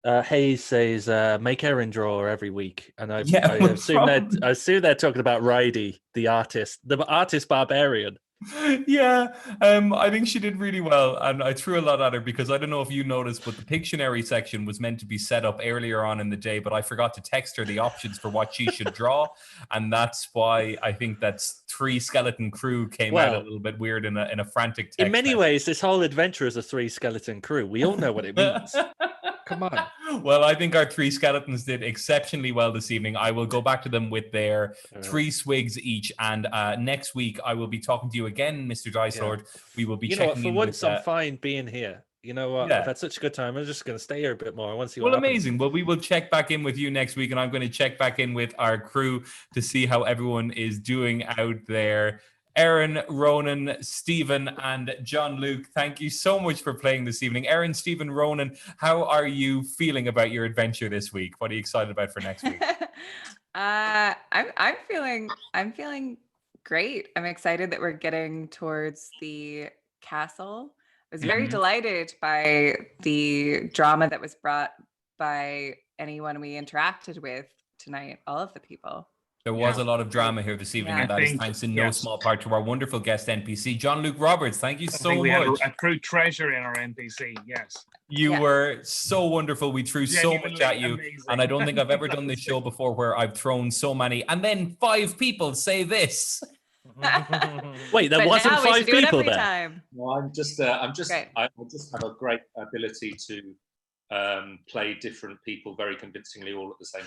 Hayes says, "Make Erin draw every week," and I assume they're talking about RIDDEE, the artist barbarian. Yeah, I think she did really well, and I threw a lot at her because I don't know if you noticed, but the Pictionary section was meant to be set up earlier on in the day, but I forgot to text her the options for what she should draw, and that's why I think that's 3 skeleton crew came out a little bit weird in a frantic text. In many ways, this whole adventure is a 3 skeleton crew. We all know what it means. Come on. Well, I think our 3 skeletons did exceptionally well this evening. I will go back to them with their 3 swigs each, and next week I will be talking to you again, Mr. Dice Lord. We will be checking in. For once, I'm fine being here. You know what? I've had such a good time. I'm just going to stay here a bit more. I want to see what happens. Amazing. Well, we will check back in with you next week, and I'm going to check back in with our crew to see how everyone is doing out there. Erin, Ronan, Stephen, and John Luke, thank you so much for playing this evening. Erin, Stephen, Ronan, how are you feeling about your adventure this week? What are you excited about for next week? I'm feeling great. I'm excited that we're getting towards the castle. I was very delighted by the drama that was brought by anyone we interacted with tonight, all of the people. There was a lot of drama here this evening, and that is thanks in no small part to our wonderful guest NPC, John Luke Roberts. Thank you so much. We had a true treasure in our NPC, yes. You were so wonderful. We threw so much at you, and I don't think I've ever done this show before where I've thrown so many, and then 5 people say this. Wait, there wasn't 5 people there. No, I just have a great ability to play different people very convincingly all at the same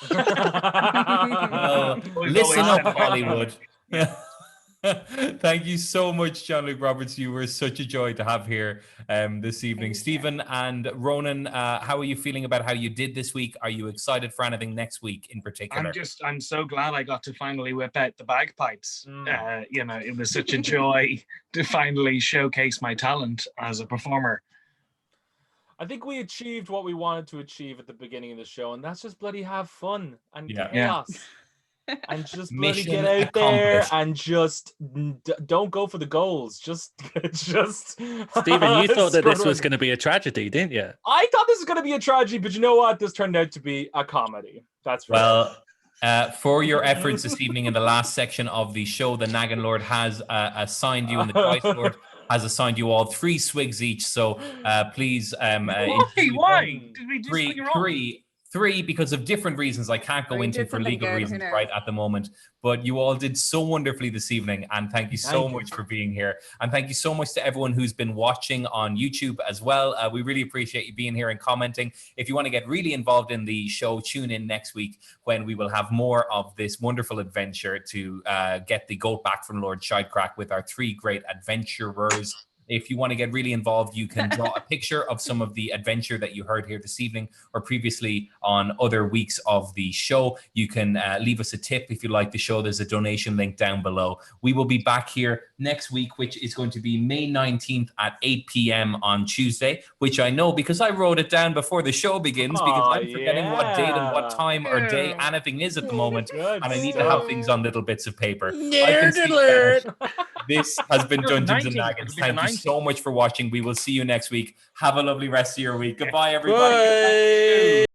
time. Well, listen up, Hollywood. Thank you so much, John-Luke Roberts. You were such a joy to have here this evening. Stephen and Ronan, how are you feeling about how you did this week? Are you excited for anything next week in particular? I'm so glad I got to finally whip out the bagpipes. You know, it was such a joy to finally showcase my talent as a performer. I think we achieved what we wanted to achieve at the beginning of the show, and that's just bloody have fun and Yeah. chaos. And just bloody Mission get out there accomplished. and just don't go for the goals. Just Stephen, you thought that this was going to be a tragedy, didn't you? I thought this was going to be a tragedy, but you know what? This turned out to be a comedy. That's right. Well, for your efforts this evening in the last section of the show, the Naggin Lord has assigned you, and the Dice Lord has assigned you all 3 swigs each. So please, why? Did we do something wrong? Three, because of different reasons I can't go into for legal reasons right at the moment. But you all did so wonderfully this evening, and thank you so much for being here. And thank you so much to everyone who's been watching on YouTube as well. We really appreciate you being here and commenting. If you want to get really involved in the show, tune in next week when we will have more of this wonderful adventure to get the goat back from Lord Shidecrack with our 3 great adventurers. If you want to get really involved, you can draw a picture of some of the adventure that you heard here this evening or previously on other weeks of the show. You can leave us a tip if you like the show. There's a donation link down below. We will be back here next week, which is going to be May 19th at 8 p.m. on Tuesday, which I know because I wrote it down before the show begins because I'm forgetting what date and what time or day anything is at the moment. And I need to have things on little bits of paper. This has been Dungeons and Naggins. Thank you so much for watching. We will see you next week. Have a lovely rest of your week. Goodbye, everybody. Bye.